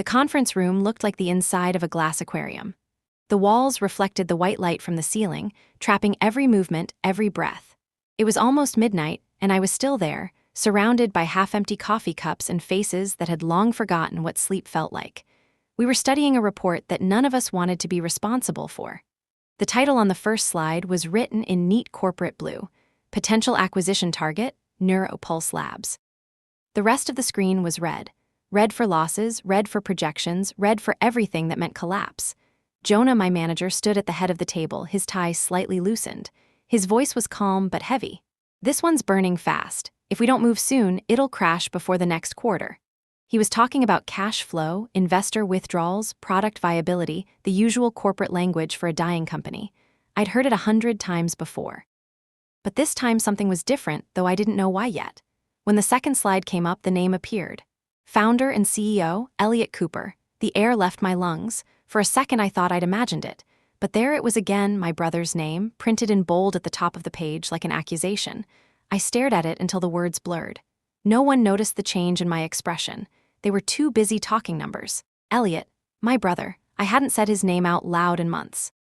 conference room looked like the inside of a glass aquarium. The walls reflected the white light from the ceiling, trapping every movement, every breath. It was almost midnight, and I was still there, surrounded by half-empty coffee cups and faces that had long forgotten what sleep felt like. We were studying a report that none of us wanted to be responsible for. The title on the first slide was written in neat corporate blue: Potential Acquisition Target, Neuropulse Labs. The rest of the screen was red. Red for losses, red for projections, red for everything that meant collapse. Jonah, my manager, stood at the head of the table, his tie slightly loosened. His voice was calm but heavy. "This one's burning fast. If we don't move soon, it'll crash before the next quarter." He was talking about cash flow, investor withdrawals, product viability, the usual corporate language for a dying company. I'd heard it 100 times before. But this time something was different, though I didn't know why yet. When the second slide came up, the name appeared. Founder and CEO, Elliot Cooper. The air left my lungs. For a second I thought I'd imagined it. But there it was again, my brother's name, printed in bold at the top of the page like an accusation. I stared at it until the words blurred. No one noticed the change in my expression. They were too busy talking numbers. Elliot, my brother. I hadn't said his name out loud in months.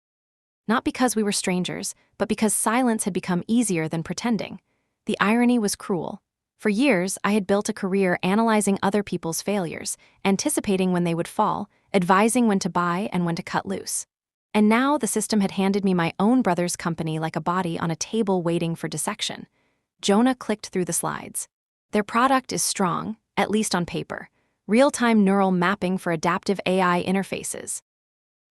Not because we were strangers, but because silence had become easier than pretending. The irony was cruel. For years, I had built a career analyzing other people's failures, anticipating when they would fall, advising when to buy and when to cut loose. And now the system had handed me my own brother's company like a body on a table waiting for dissection. Jonah clicked through the slides. Their product is strong, at least on paper. Real-time neural mapping for adaptive AI interfaces.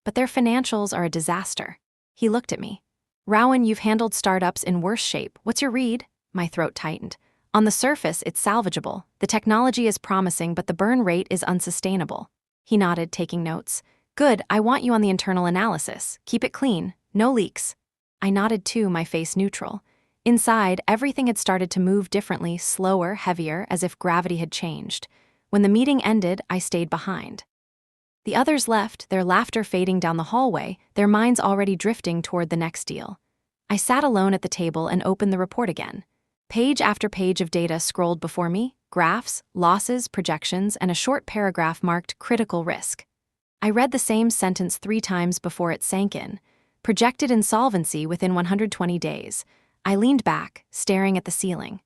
But their financials are a disaster. He looked at me. "Rowan, you've handled startups in worse shape. What's your read?" My throat tightened. "On the surface, it's salvageable. The technology is promising, but the burn rate is unsustainable." He nodded, taking notes. "Good, I want you on the internal analysis. Keep it clean. No leaks." I nodded too, my face neutral. Inside, everything had started to move differently, slower, heavier, as if gravity had changed. When the meeting ended, I stayed behind. The others left, their laughter fading down the hallway, their minds already drifting toward the next deal. I sat alone at the table and opened the report again. Page after page of data scrolled before me, graphs, losses, projections, and a short paragraph marked critical risk. I read the same sentence 3 times before it sank in. Projected insolvency within 120 days. I leaned back, staring at the ceiling.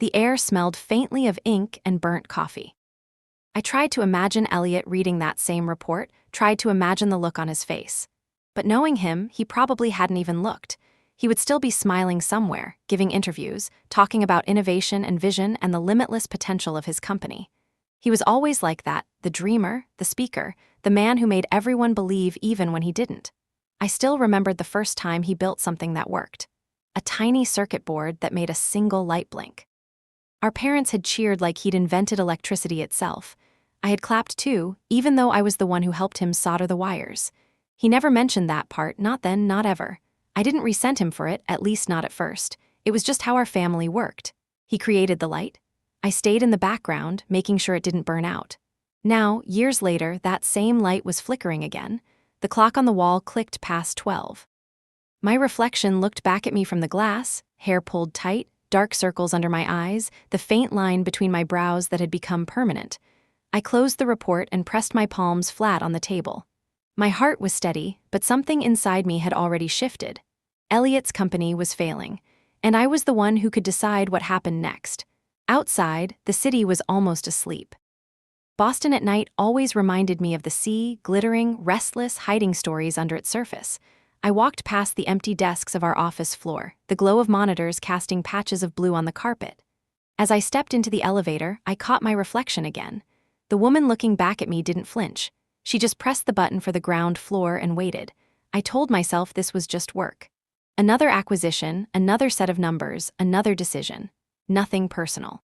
The air smelled faintly of ink and burnt coffee. I tried to imagine Elliot reading that same report, tried to imagine the look on his face. But knowing him, he probably hadn't even looked. He would still be smiling somewhere, giving interviews, talking about innovation and vision and the limitless potential of his company. He was always like that, the dreamer, the speaker, the man who made everyone believe even when he didn't. I still remembered the first time he built something that worked. A tiny circuit board that made a single light blink. Our parents had cheered like he'd invented electricity itself. I had clapped too, even though I was the one who helped him solder the wires. He never mentioned that part, not then, not ever. I didn't resent him for it, at least not at first. It was just how our family worked. He created the light. I stayed in the background, making sure it didn't burn out. Now, years later, that same light was flickering again. The clock on the wall clicked past 12. My reflection looked back at me from the glass, hair pulled tight, dark circles under my eyes, the faint line between my brows that had become permanent. I closed the report and pressed my palms flat on the table. My heart was steady, but something inside me had already shifted. Elliot's company was failing, and I was the one who could decide what happened next. Outside, the city was almost asleep. Boston at night always reminded me of the sea, glittering, restless, hiding stories under its surface. I walked past the empty desks of our office floor, the glow of monitors casting patches of blue on the carpet. As I stepped into the elevator, I caught my reflection again. The woman looking back at me didn't flinch. She just pressed the button for the ground floor and waited. I told myself this was just work. Another acquisition, another set of numbers, another decision. Nothing personal.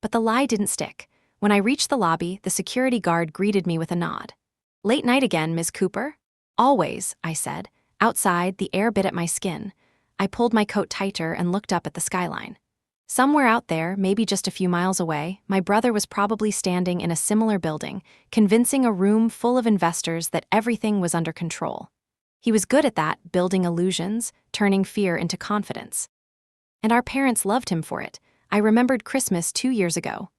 But the lie didn't stick. When I reached the lobby, the security guard greeted me with a nod. "Late night again, Ms. Cooper?" "Always," I said. Outside, the air bit at my skin. I pulled my coat tighter and looked up at the skyline. Somewhere out there, maybe just a few miles away, my brother was probably standing in a similar building, convincing a room full of investors that everything was under control. He was good at that, building illusions, turning fear into confidence. And our parents loved him for it. I remembered Christmas 2 years ago.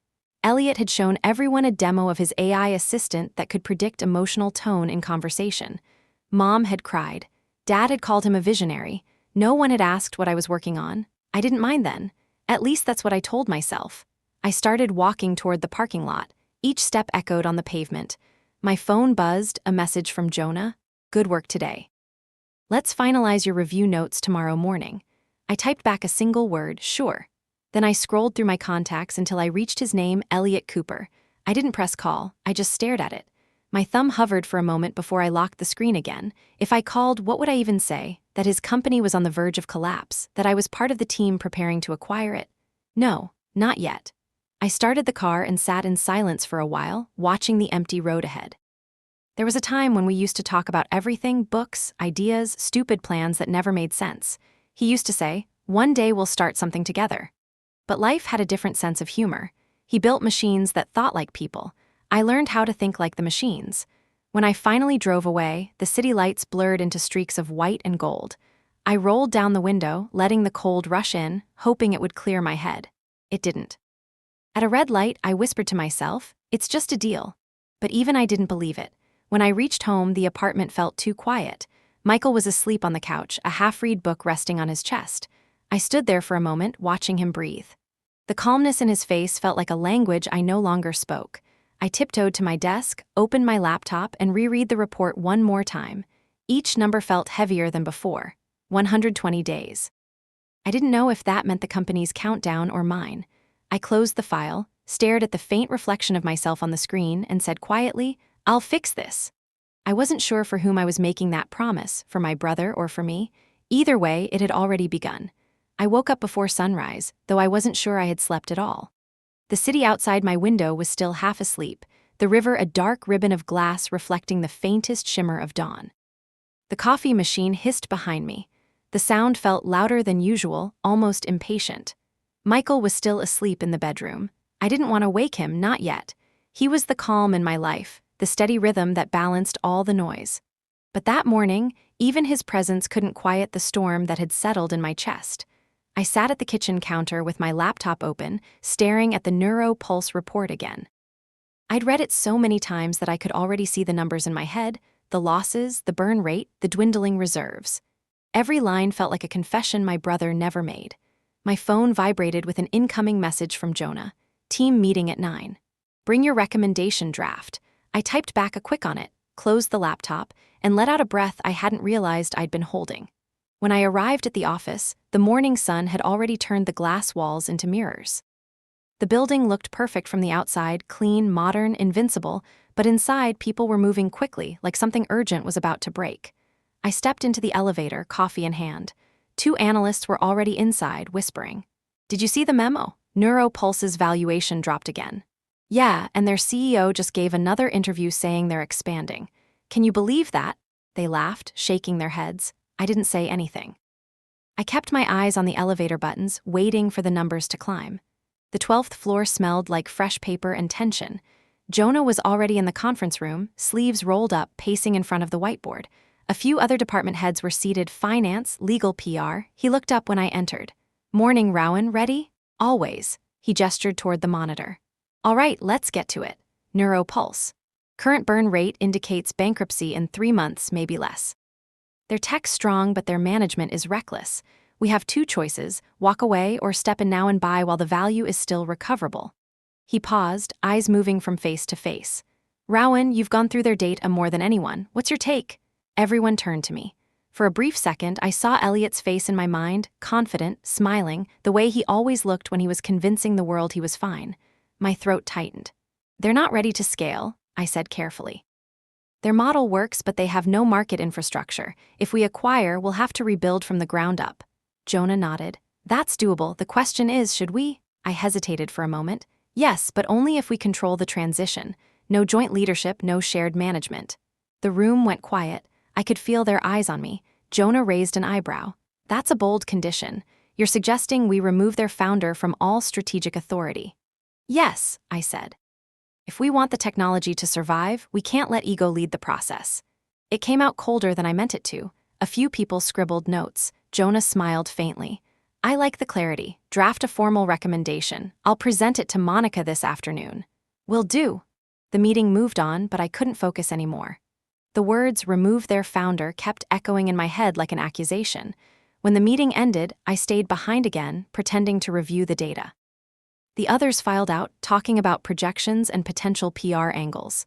Elliot had shown everyone a demo of his AI assistant that could predict emotional tone in conversation. Mom had cried. Dad had called him a visionary. No one had asked what I was working on. I didn't mind then. At least that's what I told myself. I started walking toward the parking lot. Each step echoed on the pavement. My phone buzzed, a message from Jonah. Good work today. Let's finalize your review notes tomorrow morning. I typed back a single word, sure. Then I scrolled through my contacts until I reached his name, Elliot Cooper. I didn't press call, I just stared at it. My thumb hovered for a moment before I locked the screen again. If I called, what would I even say? That his company was on the verge of collapse, that I was part of the team preparing to acquire it? No, not yet. I started the car and sat in silence for a while, watching the empty road ahead. There was a time when we used to talk about everything, books, ideas, stupid plans that never made sense. He used to say, one day we'll start something together. But life had a different sense of humor. He built machines that thought like people. I learned how to think like the machines. When I finally drove away, the city lights blurred into streaks of white and gold. I rolled down the window, letting the cold rush in, hoping it would clear my head. It didn't. At a red light, I whispered to myself, it's just a deal. But even I didn't believe it. When I reached home, the apartment felt too quiet. Michael was asleep on the couch, a half-read book resting on his chest. I stood there for a moment, watching him breathe. The calmness in his face felt like a language I no longer spoke. I tiptoed to my desk, opened my laptop, and reread the report one more time. Each number felt heavier than before. 120 days. I didn't know if that meant the company's countdown or mine. I closed the file, stared at the faint reflection of myself on the screen, and said quietly, I'll fix this. I wasn't sure for whom I was making that promise, for my brother or for me. Either way, it had already begun. I woke up before sunrise, though I wasn't sure I had slept at all. The city outside my window was still half asleep, the river a dark ribbon of glass reflecting the faintest shimmer of dawn. The coffee machine hissed behind me. The sound felt louder than usual, almost impatient. Michael was still asleep in the bedroom. I didn't want to wake him, not yet. He was the calm in my life, the steady rhythm that balanced all the noise. But that morning, even his presence couldn't quiet the storm that had settled in my chest. I sat at the kitchen counter with my laptop open, staring at the neuro-pulse report again. I'd read it so many times that I could already see the numbers in my head, the losses, the burn rate, the dwindling reserves. Every line felt like a confession my brother never made. My phone vibrated with an incoming message from Jonah. Team meeting at 9. Bring your recommendation draft. I typed back a quick on it, closed the laptop, and let out a breath I hadn't realized I'd been holding. When I arrived at the office, the morning sun had already turned the glass walls into mirrors. The building looked perfect from the outside, clean, modern, invincible, but inside people were moving quickly, like something urgent was about to break. I stepped into the elevator, coffee in hand. 2 analysts were already inside, whispering. Did you see the memo? NeuroPulse's valuation dropped again. Yeah, and their CEO just gave another interview saying they're expanding. Can you believe that? They laughed, shaking their heads. I didn't say anything. I kept my eyes on the elevator buttons, waiting for the numbers to climb. The 12th floor smelled like fresh paper and tension. Jonah was already in the conference room, sleeves rolled up, pacing in front of the whiteboard. A few other department heads were seated, finance, legal, PR. He looked up when I entered. Morning, Rowan, ready? Always. He gestured toward the monitor. All right, let's get to it. NeuroPulse. Current burn rate indicates bankruptcy in 3 months, maybe less. Their tech's strong, but their management is reckless. We have 2 choices, walk away or step in now and buy while the value is still recoverable. He paused, eyes moving from face to face. Rowan, you've gone through their data more than anyone. What's your take? Everyone turned to me. For a brief second, I saw Elliot's face in my mind, confident, smiling, the way he always looked when he was convincing the world he was fine. My throat tightened. They're not ready to scale, I said carefully. Their model works, but they have no market infrastructure. If we acquire, we'll have to rebuild from the ground up. Jonah nodded. That's doable. The question is, should we? I hesitated for a moment. Yes, but only if we control the transition. No joint leadership, no shared management. The room went quiet. I could feel their eyes on me. Jonah raised an eyebrow. That's a bold condition. You're suggesting we remove their founder from all strategic authority. Yes, I said. If we want the technology to survive, we can't let ego lead the process. It came out colder than I meant it to. A few people scribbled notes. Jonah smiled faintly. I like the clarity. Draft a formal recommendation. I'll present it to Monica this afternoon. Will do. The meeting moved on, but I couldn't focus anymore. The words "remove their founder" kept echoing in my head like an accusation. When the meeting ended, I stayed behind again, pretending to review the data. The others filed out, talking about projections and potential PR angles.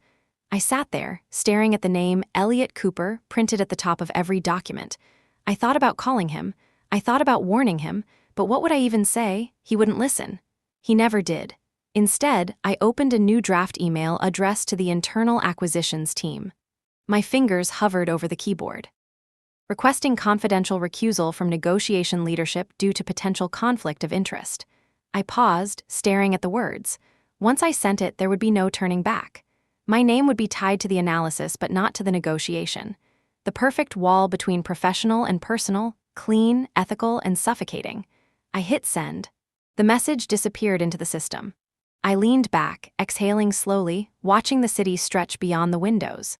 I sat there, staring at the name Elliot Cooper printed at the top of every document. I thought about calling him. I thought about warning him, but what would I even say? He wouldn't listen. He never did. Instead, I opened a new draft email addressed to the internal acquisitions team. My fingers hovered over the keyboard. Requesting confidential recusal from negotiation leadership due to potential conflict of interest. I paused, staring at the words. Once I sent it, there would be no turning back. My name would be tied to the analysis, but not to the negotiation. The perfect wall between professional and personal, clean, ethical, and suffocating. I hit send. The message disappeared into the system. I leaned back, exhaling slowly, watching the city stretch beyond the windows.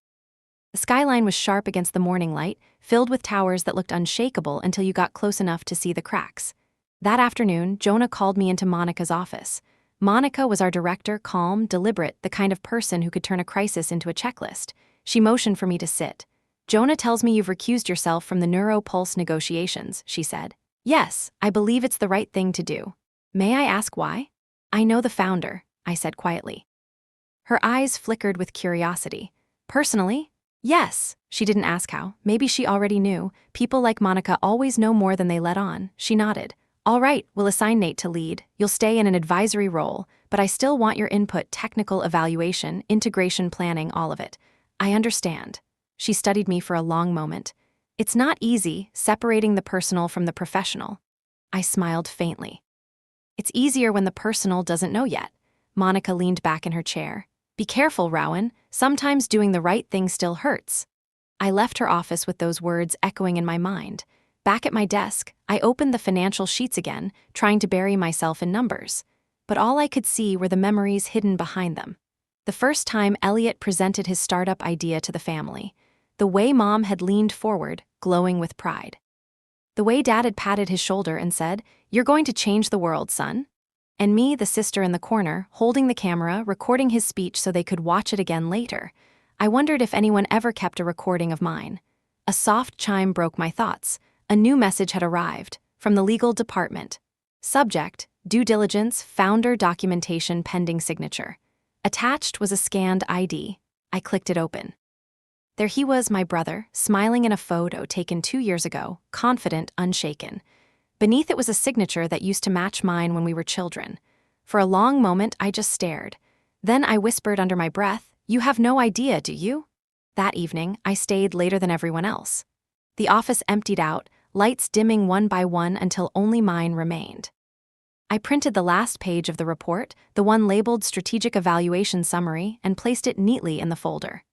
The skyline was sharp against the morning light, filled with towers that looked unshakable until you got close enough to see the cracks. That afternoon, Jonah called me into Monica's office. Monica was our director, calm, deliberate, the kind of person who could turn a crisis into a checklist. She motioned for me to sit. Jonah tells me you've recused yourself from the NeuroPulse negotiations, she said. Yes, I believe it's the right thing to do. May I ask why? I know the founder, I said quietly. Her eyes flickered with curiosity. Personally? Yes. She didn't ask how. Maybe she already knew. People like Monica always know more than they let on. She nodded. All right, we'll assign Nate to lead. You'll stay in an advisory role, but I still want your input, technical evaluation, integration planning, all of it. I understand. She studied me for a long moment. It's not easy, separating the personal from the professional. I smiled faintly. It's easier when the personal doesn't know yet. Monica leaned back in her chair. Be careful, Rowan. Sometimes doing the right thing still hurts. I left her office with those words echoing in my mind. Back at my desk, I opened the financial sheets again, trying to bury myself in numbers. But all I could see were the memories hidden behind them. The first time Elliot presented his startup idea to the family. The way Mom had leaned forward, glowing with pride. The way Dad had patted his shoulder and said, "You're going to change the world, son." And me, the sister in the corner, holding the camera, recording his speech so they could watch it again later. I wondered if anyone ever kept a recording of mine. A soft chime broke my thoughts. A new message had arrived, from the legal department. Subject, due diligence, founder documentation pending signature. Attached was a scanned ID. I clicked it open. There he was, my brother, smiling in a photo taken 2 years ago, confident, unshaken. Beneath it was a signature that used to match mine when we were children. For a long moment, I just stared. Then I whispered under my breath, "You have no idea, do you?" That evening, I stayed later than everyone else. The office emptied out, lights dimming one by one until only mine remained. I printed the last page of the report, the one labeled Strategic Evaluation Summary, and placed it neatly in the folder.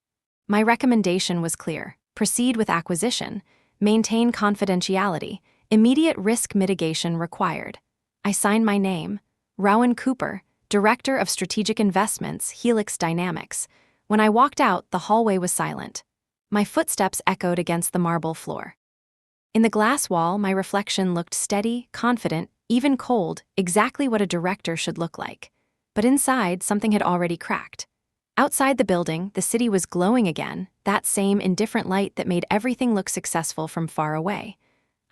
My recommendation was clear. Proceed with acquisition. Maintain confidentiality. Immediate risk mitigation required. I signed my name, Rowan Cooper, Director of Strategic Investments, Helix Dynamics. When I walked out, the hallway was silent. My footsteps echoed against the marble floor. In the glass wall, my reflection looked steady, confident, even cold, exactly what a director should look like. But inside, something had already cracked. Outside the building, the city was glowing again, that same indifferent light that made everything look successful from far away.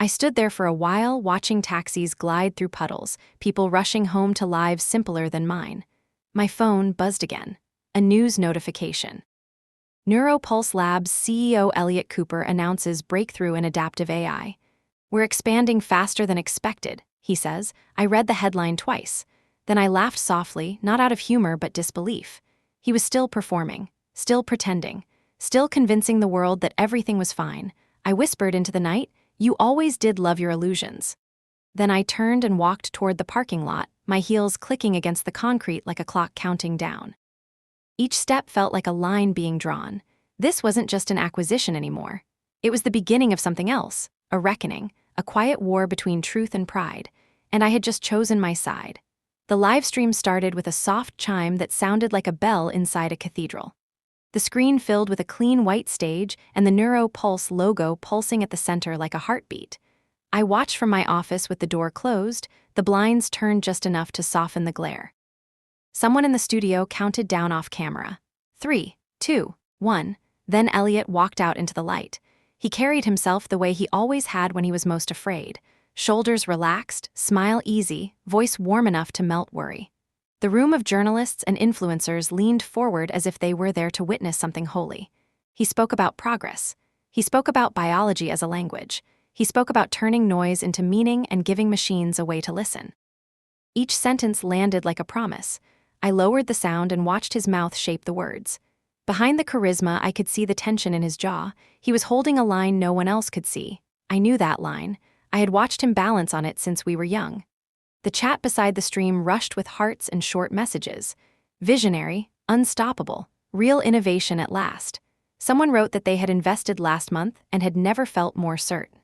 I stood there for a while, watching taxis glide through puddles, people rushing home to lives simpler than mine. My phone buzzed again. A news notification. NeuroPulse Labs CEO Elliot Cooper announces breakthrough in adaptive AI. We're expanding faster than expected, he says. I read the headline twice. Then I laughed softly, not out of humor but disbelief. He was still performing, still pretending, still convincing the world that everything was fine. I whispered into the night, "You always did love your illusions." Then I turned and walked toward the parking lot, my heels clicking against the concrete like a clock counting down. Each step felt like a line being drawn. This wasn't just an acquisition anymore. It was the beginning of something else, a reckoning, a quiet war between truth and pride, and I had just chosen my side. The live stream started with a soft chime that sounded like a bell inside a cathedral. The screen filled with a clean white stage and the NeuroPulse logo pulsing at the center like a heartbeat. I watched from my office with the door closed, the blinds turned just enough to soften the glare. Someone in the studio counted down off camera. 3, 2, 1. Then Elliot walked out into the light. He carried himself the way he always had when he was most afraid. Shoulders relaxed, smile easy, voice warm enough to melt worry. The room of journalists and influencers leaned forward as if they were there to witness something holy. He spoke about progress. He spoke about biology as a language. He spoke about turning noise into meaning and giving machines a way to listen. Each sentence landed like a promise. I lowered the sound and watched his mouth shape the words. Behind the charisma, I could see the tension in his jaw. He was holding a line no one else could see. I knew that line. I had watched him balance on it since we were young. The chat beside the stream rushed with hearts and short messages. Visionary, unstoppable, real innovation at last. Someone wrote that they had invested last month and had never felt more certain.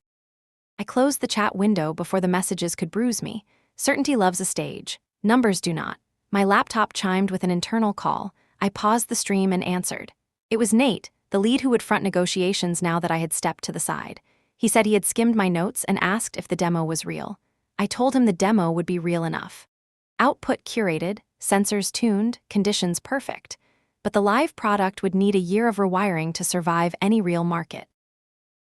I closed the chat window before the messages could bruise me. Certainty loves a stage. Numbers do not. My laptop chimed with an internal call. I paused the stream and answered. It was Nate, the lead who would front negotiations now that I had stepped to the side. He said he had skimmed my notes and asked if the demo was real. I told him the demo would be real enough. Output curated, sensors tuned, conditions perfect. But the live product would need a year of rewiring to survive any real market.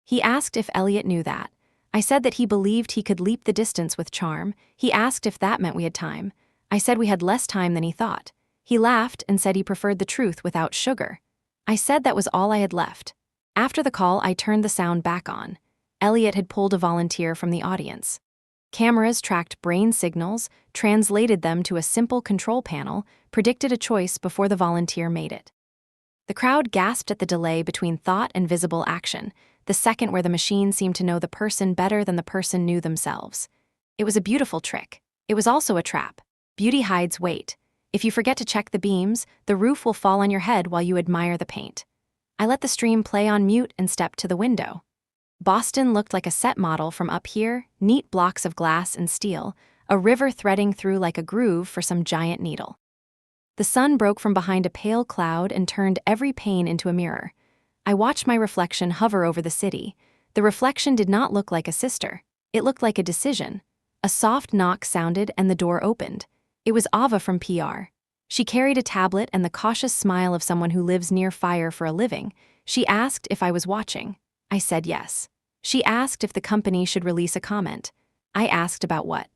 He asked if Elliot knew that. I said that he believed he could leap the distance with charm. He asked if that meant we had time. I said we had less time than he thought. He laughed and said he preferred the truth without sugar. I said that was all I had left. After the call, I turned the sound back on. Elliot had pulled a volunteer from the audience. Cameras tracked brain signals, translated them to a simple control panel, predicted a choice before the volunteer made it. The crowd gasped at the delay between thought and visible action, the second where the machine seemed to know the person better than the person knew themselves. It was a beautiful trick. It was also a trap. Beauty hides weight. If you forget to check the beams, the roof will fall on your head while you admire the paint. I let the stream play on mute and stepped to the window. Boston looked like a set model from up here, neat blocks of glass and steel, a river threading through like a groove for some giant needle. The sun broke from behind a pale cloud and turned every pane into a mirror. I watched my reflection hover over the city. The reflection did not look like a sister. It looked like a decision. A soft knock sounded and the door opened. It was Ava from PR. She carried a tablet and the cautious smile of someone who lives near fire for a living. She asked if I was watching. I said yes. She asked if the company should release a comment. I asked about what.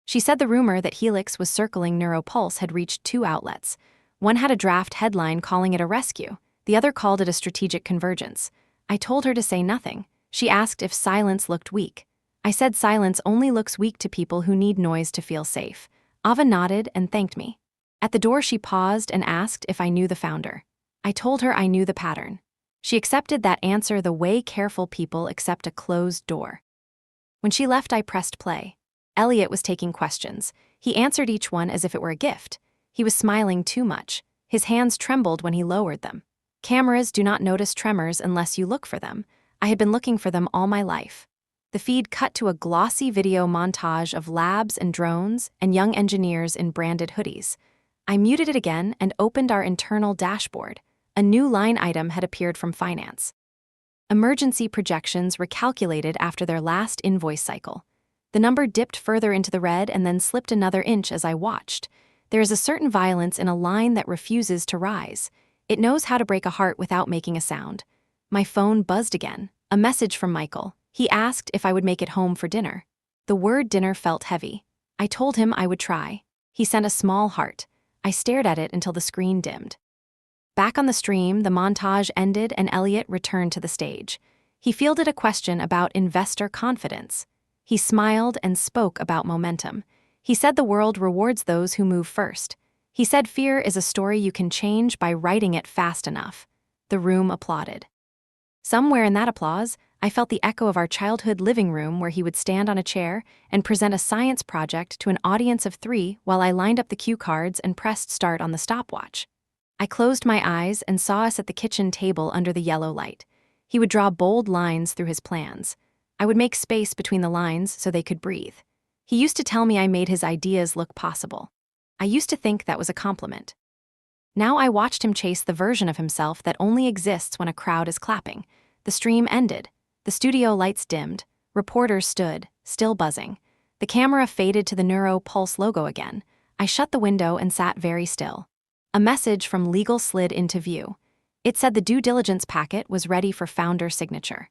She said the rumor that Helix was circling Neuropulse had reached 2 outlets. One had a draft headline calling it a rescue. The other called it a strategic convergence. I told her to say nothing. She asked if silence looked weak. I said silence only looks weak to people who need noise to feel safe. Ava nodded and thanked me. At the door she paused and asked if I knew the founder. I told her I knew the pattern. She accepted that answer the way careful people accept a closed door. When she left, I pressed play. Elliot was taking questions. He answered each one as if it were a gift. He was smiling too much. His hands trembled when he lowered them. Cameras do not notice tremors unless you look for them. I had been looking for them all my life. The feed cut to a glossy video montage of labs and drones and young engineers in branded hoodies. I muted it again and opened our internal dashboard. A new line item had appeared from finance. Emergency projections recalculated after their last invoice cycle. The number dipped further into the red and then slipped another inch as I watched. There is a certain violence in a line that refuses to rise. It knows how to break a heart without making a sound. My phone buzzed again. A message from Michael. He asked if I would make it home for dinner. The word dinner felt heavy. I told him I would try. He sent a small heart. I stared at it until the screen dimmed. Back on the stream, the montage ended and Elliot returned to the stage. He fielded a question about investor confidence. He smiled and spoke about momentum. He said the world rewards those who move first. He said fear is a story you can change by writing it fast enough. The room applauded. Somewhere in that applause, I felt the echo of our childhood living room where he would stand on a chair and present a science project to an audience of 3 while I lined up the cue cards and pressed start on the stopwatch. I closed my eyes and saw us at the kitchen table under the yellow light. He would draw bold lines through his plans. I would make space between the lines so they could breathe. He used to tell me I made his ideas look possible. I used to think that was a compliment. Now I watched him chase the version of himself that only exists when a crowd is clapping. The stream ended. The studio lights dimmed. Reporters stood, still buzzing. The camera faded to the Neuro Pulse logo again. I shut the window and sat very still. A message from legal slid into view. It said the due diligence packet was ready for founder signature.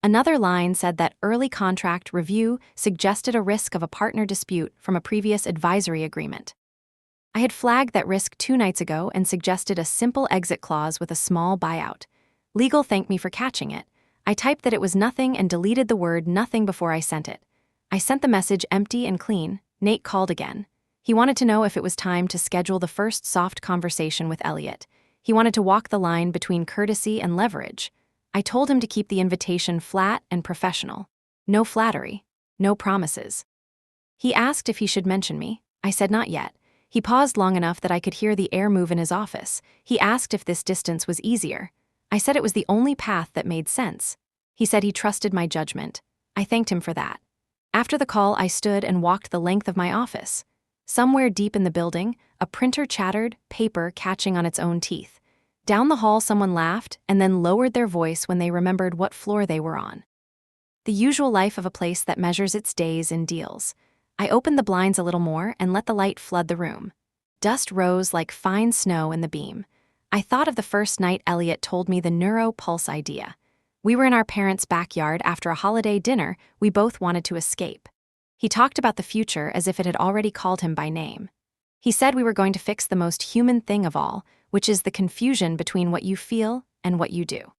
Another line said that early contract review suggested a risk of a partner dispute from a previous advisory agreement. I had flagged that risk 2 nights ago and suggested a simple exit clause with a small buyout. Legal thanked me for catching it. I typed that it was nothing and deleted the word nothing before I sent it. I sent the message empty and clean. Nate called again. He wanted to know if it was time to schedule the first soft conversation with Elliot. He wanted to walk the line between courtesy and leverage. I told him to keep the invitation flat and professional. No flattery. No promises. He asked if he should mention me. I said not yet. He paused long enough that I could hear the air move in his office. He asked if this distance was easier. I said it was the only path that made sense. He said he trusted my judgment. I thanked him for that. After the call, I stood and walked the length of my office. Somewhere deep in the building, a printer chattered, paper catching on its own teeth. Down the hall, someone laughed and then lowered their voice when they remembered what floor they were on. The usual life of a place that measures its days in deals. I opened the blinds a little more and let the light flood the room. Dust rose like fine snow in the beam. I thought of the first night Elliot told me the Neuro Pulse idea. We were in our parents' backyard after a holiday dinner we both wanted to escape. He talked about the future as if it had already called him by name. He said we were going to fix the most human thing of all, which is the confusion between what you feel and what you do.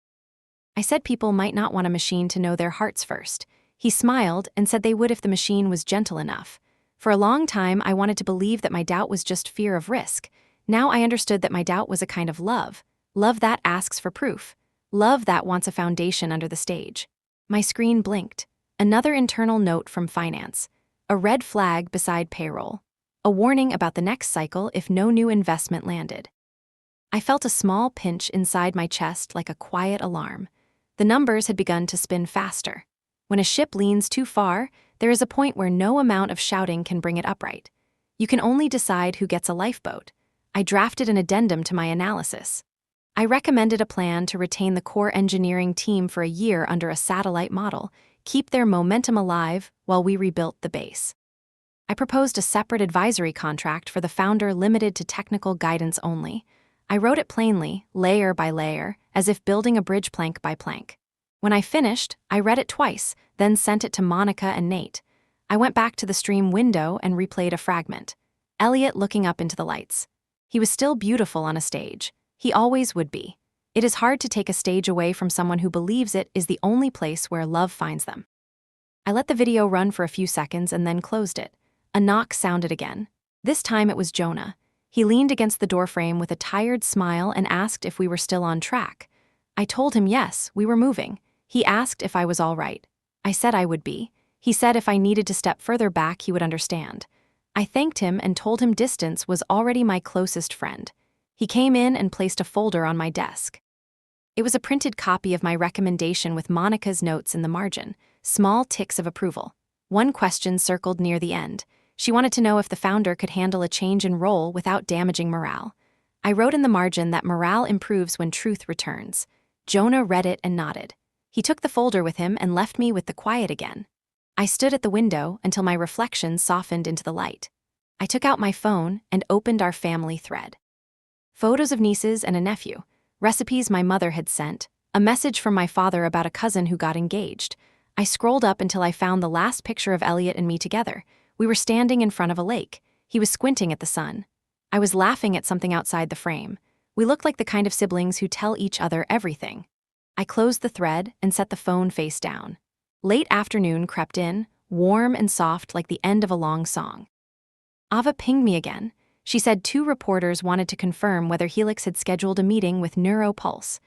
I said people might not want a machine to know their hearts first. He smiled and said they would if the machine was gentle enough. For a long time, I wanted to believe that my doubt was just fear of risk. Now I understood that my doubt was a kind of love. Love that asks for proof. Love that wants a foundation under the stage. My screen blinked. Another internal note from finance. A red flag beside payroll. A warning about the next cycle if no new investment landed. I felt a small pinch inside my chest like a quiet alarm. The numbers had begun to spin faster. When a ship leans too far, there is a point where no amount of shouting can bring it upright. You can only decide who gets a lifeboat. I drafted an addendum to my analysis. I recommended a plan to retain the core engineering team for a year under a satellite model, keep their momentum alive while we rebuilt the base. I proposed a separate advisory contract for the founder limited to technical guidance only. I wrote it plainly, layer by layer, as if building a bridge plank by plank. When I finished, I read it twice, then sent it to Monica and Nate. I went back to the stream window and replayed a fragment. Elliot looking up into the lights. He was still beautiful on a stage. He always would be. It is hard to take a stage away from someone who believes it is the only place where love finds them. I let the video run for a few seconds and then closed it. A knock sounded again. This time it was Jonah. He leaned against the doorframe with a tired smile and asked if we were still on track. I told him yes, we were moving. He asked if I was all right. I said I would be. He said if I needed to step further back, he would understand. I thanked him and told him distance was already my closest friend. He came in and placed a folder on my desk. It was a printed copy of my recommendation with Monica's notes in the margin, small ticks of approval. One question circled near the end. She wanted to know if the founder could handle a change in role without damaging morale. I wrote in the margin that morale improves when truth returns. Jonah read it and nodded. He took the folder with him and left me with the quiet again. I stood at the window until my reflection softened into the light. I took out my phone and opened our family thread. Photos of nieces and a nephew, recipes my mother had sent, a message from my father about a cousin who got engaged. I scrolled up until I found the last picture of Elliot and me together. We were standing in front of a lake. He was squinting at the sun. I was laughing at something outside the frame. We looked like the kind of siblings who tell each other everything. I closed the thread and set the phone face down. Late afternoon crept in, warm and soft like the end of a long song. Ava pinged me again. She said 2 reporters wanted to confirm whether Helix had scheduled a meeting with Neuro Pulse.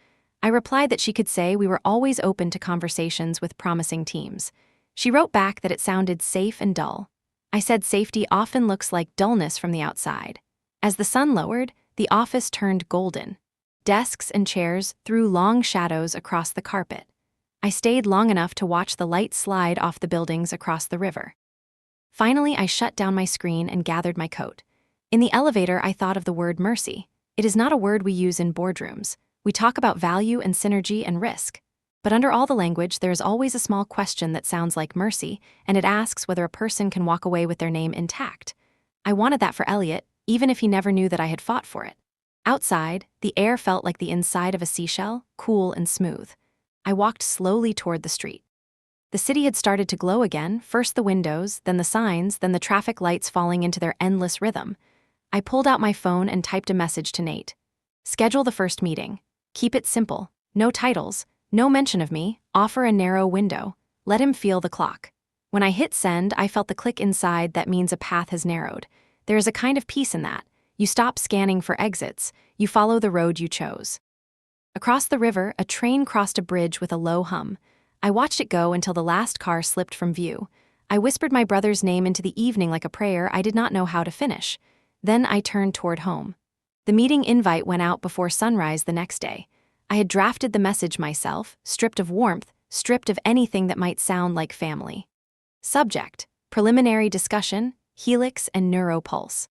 I replied that she could say we were always open to conversations with promising teams. She wrote back that it sounded safe and dull. I said safety often looks like dullness from the outside. As the sun lowered, the office turned golden. Desks and chairs threw long shadows across the carpet. I stayed long enough to watch the light slide off the buildings across the river. Finally, I shut down my screen and gathered my coat. In the elevator, I thought of the word mercy. It is not a word we use in boardrooms. We talk about value and synergy and risk. But under all the language, there is always a small question that sounds like mercy, and it asks whether a person can walk away with their name intact. I wanted that for Elliot, even if he never knew that I had fought for it. Outside, the air felt like the inside of a seashell, cool and smooth. I walked slowly toward the street. The city had started to glow again, first the windows, then the signs, then the traffic lights falling into their endless rhythm. I pulled out my phone and typed a message to Nate. Schedule the first meeting. Keep it simple. No titles. No mention of me. Offer a narrow window. Let him feel the clock. When I hit send, I felt the click inside that means a path has narrowed. There is a kind of peace in that. You stop scanning for exits. You follow the road you chose. Across the river, a train crossed a bridge with a low hum. I watched it go until the last car slipped from view. I whispered my brother's name into the evening like a prayer I did not know how to finish. Then I turned toward home. The meeting invite went out before sunrise the next day. I had drafted the message myself, stripped of warmth, stripped of anything that might sound like family. Subject: preliminary discussion, Helix and Neuropulse.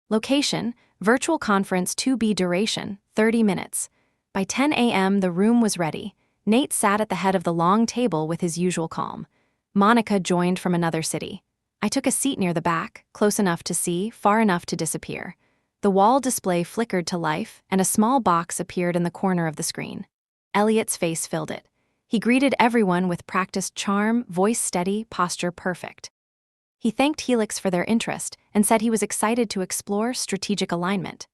Location: virtual conference 2B duration, 30 minutes. By 10 a.m. the room was ready. Nate sat at the head of the long table with his usual calm. Monica joined from another city. I took a seat near the back, close enough to see, far enough to disappear. The wall display flickered to life, and a small box appeared in the corner of the screen. Elliot's face filled it. He greeted everyone with practiced charm, voice steady, posture perfect. He thanked Helix for their interest and said he was excited to explore strategic alignment.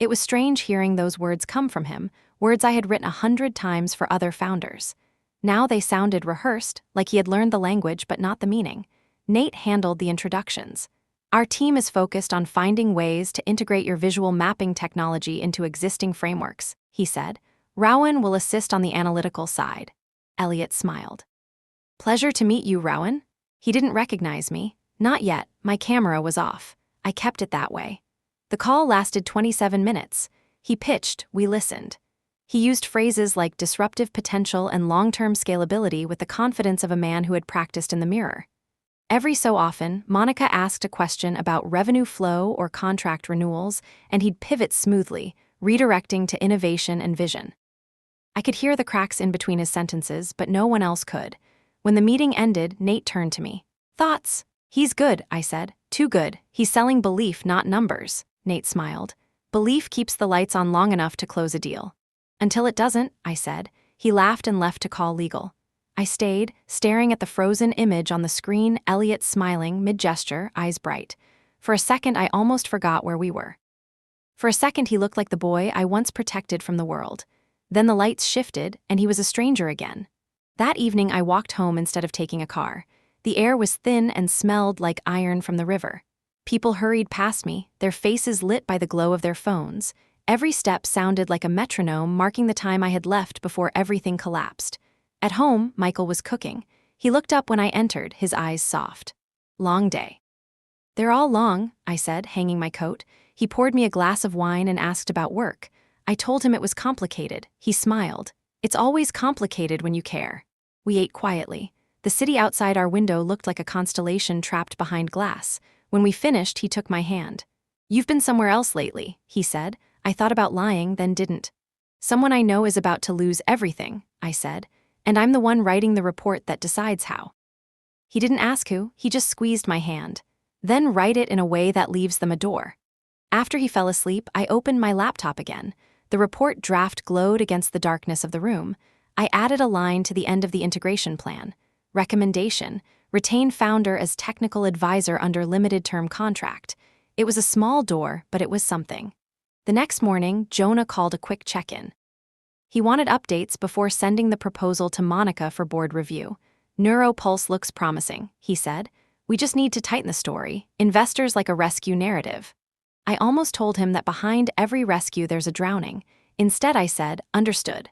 It was strange hearing those words come from him, words I had written 100 times for other founders. Now they sounded rehearsed, like he had learned the language but not the meaning. Nate handled the introductions. Our team is focused on finding ways to integrate your visual mapping technology into existing frameworks, he said. Rowan will assist on the analytical side. Elliot smiled. Pleasure to meet you, Rowan. He didn't recognize me. Not yet, my camera was off. I kept it that way. The call lasted 27 minutes. He pitched, we listened. He used phrases like disruptive potential and long-term scalability with the confidence of a man who had practiced in the mirror. Every so often, Monica asked a question about revenue flow or contract renewals, and he'd pivot smoothly, redirecting to innovation and vision. I could hear the cracks in between his sentences, but no one else could. When the meeting ended, Nate turned to me. Thoughts? He's good, I said. Too good. He's selling belief, not numbers. Nate smiled. Belief keeps the lights on long enough to close a deal. Until it doesn't, I said. He laughed and left to call legal. I stayed, staring at the frozen image on the screen, Elliot smiling, mid-gesture, eyes bright. For a second, I almost forgot where we were. For a second, he looked like the boy I once protected from the world. Then the lights shifted, and he was a stranger again. That evening, I walked home instead of taking a car. The air was thin and smelled like iron from the river. People hurried past me, their faces lit by the glow of their phones. Every step sounded like a metronome marking the time I had left before everything collapsed. At home, Michael was cooking. He looked up when I entered, his eyes soft. Long day. They're all long, I said, hanging my coat. He poured me a glass of wine and asked about work. I told him it was complicated. He smiled. It's always complicated when you care. We ate quietly. The city outside our window looked like a constellation trapped behind glass. When we finished, he took my hand. You've been somewhere else lately, he said. I thought about lying, then didn't. Someone I know is about to lose everything, I said. And I'm the one writing the report that decides how. He didn't ask who, he just squeezed my hand. Then write it in a way that leaves them a door. After he fell asleep, I opened my laptop again. The report draft glowed against the darkness of the room. I added a line to the end of the integration plan. Recommendation: retain founder as technical advisor under limited-term contract. It was a small door, but it was something. The next morning, Jonah called a quick check-in. He wanted updates before sending the proposal to Monica for board review. Neuropulse looks promising, he said. We just need to tighten the story. Investors like a rescue narrative. I almost told him that behind every rescue there's a drowning. Instead, I said, understood.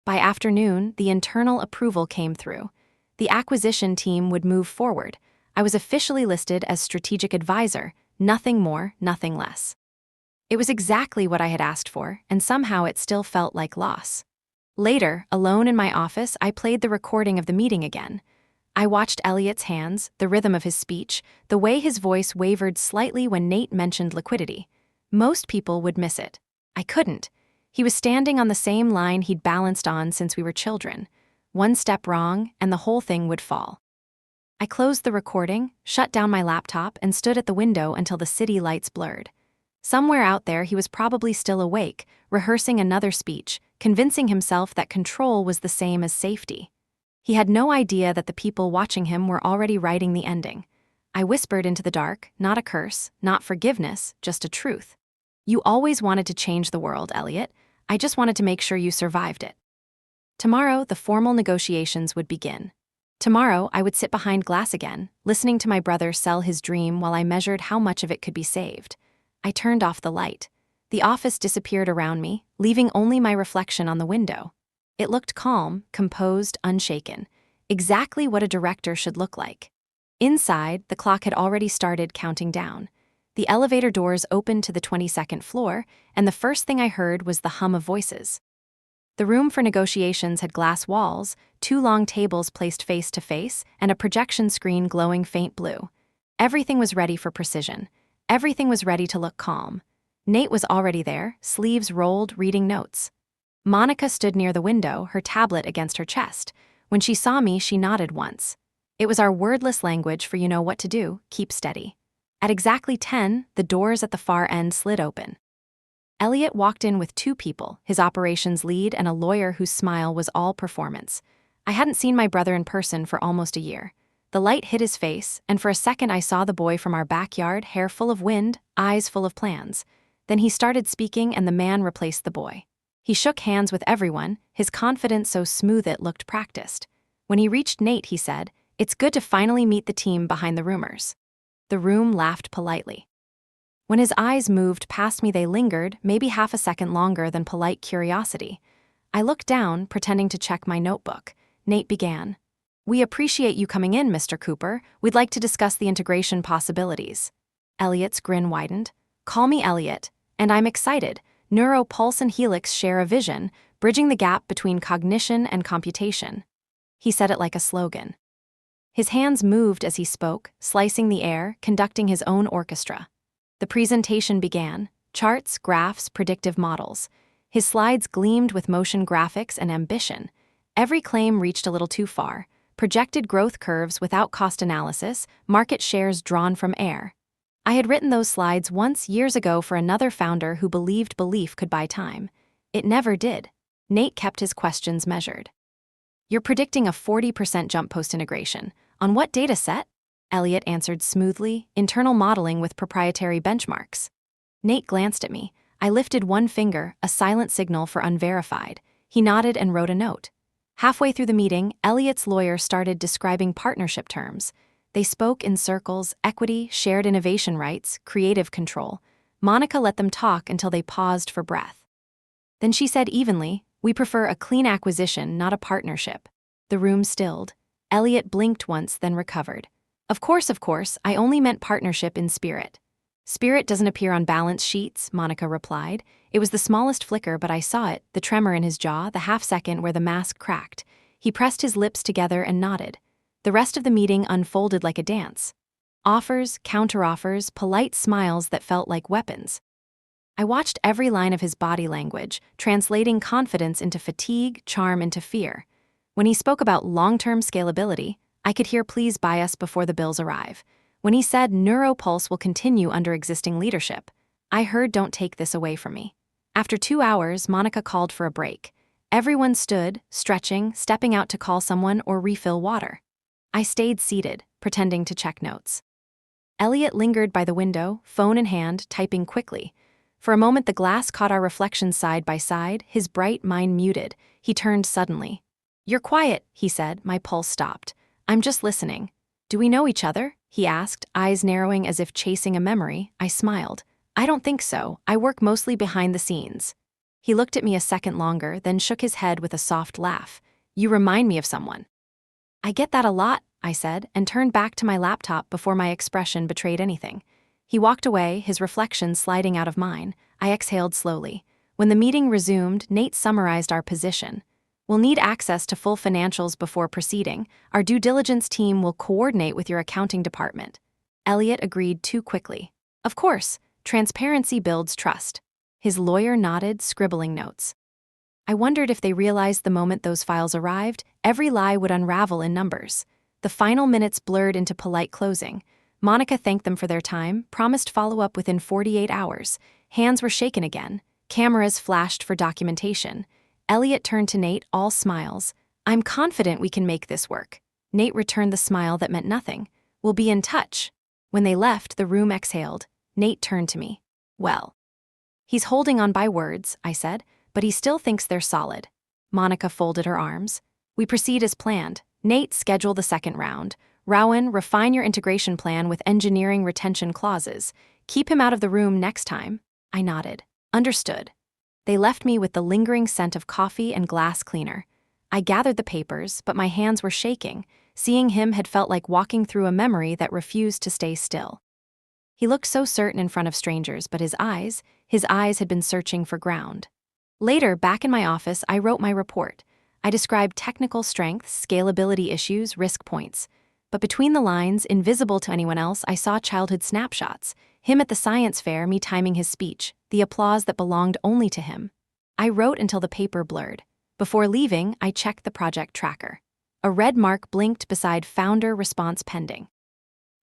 By afternoon, the internal approval came through. The acquisition team would move forward. I was officially listed as strategic advisor, nothing more, nothing less. It was exactly what I had asked for, and somehow it still felt like loss. Later, alone in my office, I played the recording of the meeting again. I watched Elliot's hands, the rhythm of his speech, the way his voice wavered slightly when Nate mentioned liquidity. Most people would miss it. I couldn't. He was standing on the same line he'd balanced on since we were children. one step wrong, and the whole thing would fall. I closed the recording, shut down my laptop, and stood at the window until the city lights blurred. Somewhere out there, he was probably still awake, rehearsing another speech, convincing himself that control was the same as safety. He had no idea that the people watching him were already writing the ending. I whispered into the dark, not a curse, not forgiveness, just a truth. You always wanted to change the world, Elliot. I just wanted to make sure you survived it. Tomorrow, the formal negotiations would begin. Tomorrow, I would sit behind glass again, listening to my brother sell his dream while I measured how much of it could be saved. I turned off the light. The office disappeared around me, leaving only my reflection on the window. It looked calm, composed, unshaken. Exactly what a director should look like. Inside, the clock had already started counting down. The elevator doors opened to the 22nd floor, and the first thing I heard was the hum of voices. The room for negotiations had glass walls, 2 long tables placed face to face, and a projection screen glowing faint blue. Everything was ready for precision. Everything was ready to look calm. Nate was already there, sleeves rolled, reading notes. Monica stood near the window, her tablet against her chest. When she saw me, she nodded once. It was our wordless language for you know what to do, keep steady. At exactly 10, the doors at the far end slid open. Elliot walked in with 2 people, his operations lead and a lawyer whose smile was all performance. I hadn't seen my brother in person for almost a year. The light hit his face, and for a second I saw the boy from our backyard, hair full of wind, eyes full of plans. Then he started speaking and the man replaced the boy. He shook hands with everyone, his confidence so smooth it looked practiced. When he reached Nate, he said, "It's good to finally meet the team behind the rumors." The room laughed politely. When his eyes moved past me, they lingered, maybe half a second longer than polite curiosity. I looked down, pretending to check my notebook. Nate began. "We appreciate you coming in, Mr. Cooper. We'd like to discuss the integration possibilities." Elliot's grin widened. "Call me Elliot, and I'm excited. Neuro, Pulse, and Helix share a vision, bridging the gap between cognition and computation." He said it like a slogan. His hands moved as he spoke, slicing the air, conducting his own orchestra. The presentation began, charts, graphs, predictive models. His slides gleamed with motion graphics and ambition. Every claim reached a little too far. Projected growth curves without cost analysis, market shares drawn from air. I had written those slides once years ago for another founder who believed belief could buy time. It never did. Nate kept his questions measured. "You're predicting a 40% jump post-integration. On what data set?" Elliot answered smoothly, internal modeling with proprietary benchmarks. Nate glanced at me. I lifted one finger, a silent signal for unverified. He nodded and wrote a note. Halfway through the meeting, Elliot's lawyer started describing partnership terms. They spoke in circles: equity, shared innovation rights, creative control. Monica let them talk until they paused for breath. Then she said evenly, "We prefer a clean acquisition, not a partnership." The room stilled. Elliot blinked once, then recovered. Of course, I only meant partnership in spirit." "Spirit doesn't appear on balance sheets," Monica replied. It was the smallest flicker, but I saw it, the tremor in his jaw, the half-second where the mask cracked. He pressed his lips together and nodded. The rest of the meeting unfolded like a dance. Offers, counteroffers, polite smiles that felt like weapons. I watched every line of his body language, translating confidence into fatigue, charm into fear. When he spoke about long-term scalability, I could hear "please buy us before the bills arrive." When he said NeuroPulse will continue under existing leadership, I heard "don't take this away from me." After 2 hours, Monica called for a break. Everyone stood, stretching, stepping out to call someone or refill water. I stayed seated, pretending to check notes. Elliot lingered by the window, phone in hand, typing quickly. For a moment the glass caught our reflections side by side, his bright mind muted. He turned suddenly. "You're quiet," he said. My pulse stopped. "I'm just listening." "Do we know each other?" he asked, eyes narrowing as if chasing a memory. I smiled. "I don't think so. I work mostly behind the scenes." He looked at me a second longer, then shook his head with a soft laugh. "You remind me of someone." "I get that a lot," I said, and turned back to my laptop before my expression betrayed anything. He walked away, his reflection sliding out of mine. I exhaled slowly. When the meeting resumed, Nate summarized our position. "We'll need access to full financials before proceeding. Our due diligence team will coordinate with your accounting department." Elliot agreed too quickly. "Of course, transparency builds trust." His lawyer nodded, scribbling notes. I wondered if they realized the moment those files arrived, every lie would unravel in numbers. The final minutes blurred into polite closing. Monica thanked them for their time, promised follow-up within 48 hours. Hands were shaken again. Cameras flashed for documentation. Elliot turned to Nate, all smiles. "I'm confident we can make this work." Nate returned the smile that meant nothing. "We'll be in touch." When they left, the room exhaled. Nate turned to me. "Well, he's holding on by words," I said, "but he still thinks they're solid." Monica folded her arms. "We proceed as planned. Nate, schedule the second round. Rowan, refine your integration plan with engineering retention clauses. Keep him out of the room next time." I nodded. "Understood." They left me with the lingering scent of coffee and glass cleaner. I gathered the papers, but my hands were shaking. Seeing him had felt like walking through a memory that refused to stay still. He looked so certain in front of strangers, but his eyes had been searching for ground. Later, back in my office, I wrote my report. I described technical strengths, scalability issues, risk points. But between the lines, invisible to anyone else, I saw childhood snapshots. Him at the science fair, me timing his speech, the applause that belonged only to him. I wrote until the paper blurred. Before leaving, I checked the project tracker. A red mark blinked beside founder response pending.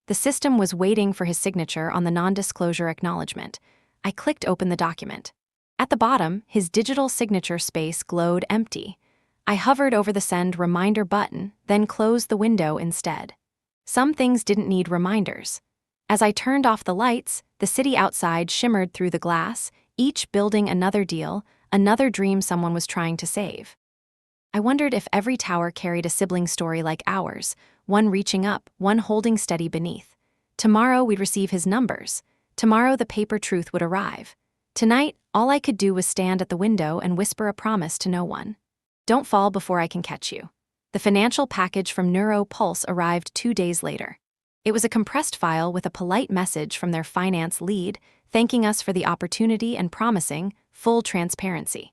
The system was waiting for his signature on the non-disclosure acknowledgement. I clicked open the document. At the bottom, his digital signature space glowed empty. I hovered over the send reminder button, then closed the window instead. Some things didn't need reminders. As I turned off the lights, the city outside shimmered through the glass, each building another deal, another dream someone was trying to save. I wondered if every tower carried a sibling story like ours, one reaching up, one holding steady beneath. Tomorrow we'd receive his numbers. Tomorrow the paper truth would arrive. Tonight, all I could do was stand at the window and whisper a promise to no one. "Don't fall before I can catch you." The financial package from Neuro Pulse arrived 2 days later. It was a compressed file with a polite message from their finance lead, thanking us for the opportunity and promising full transparency.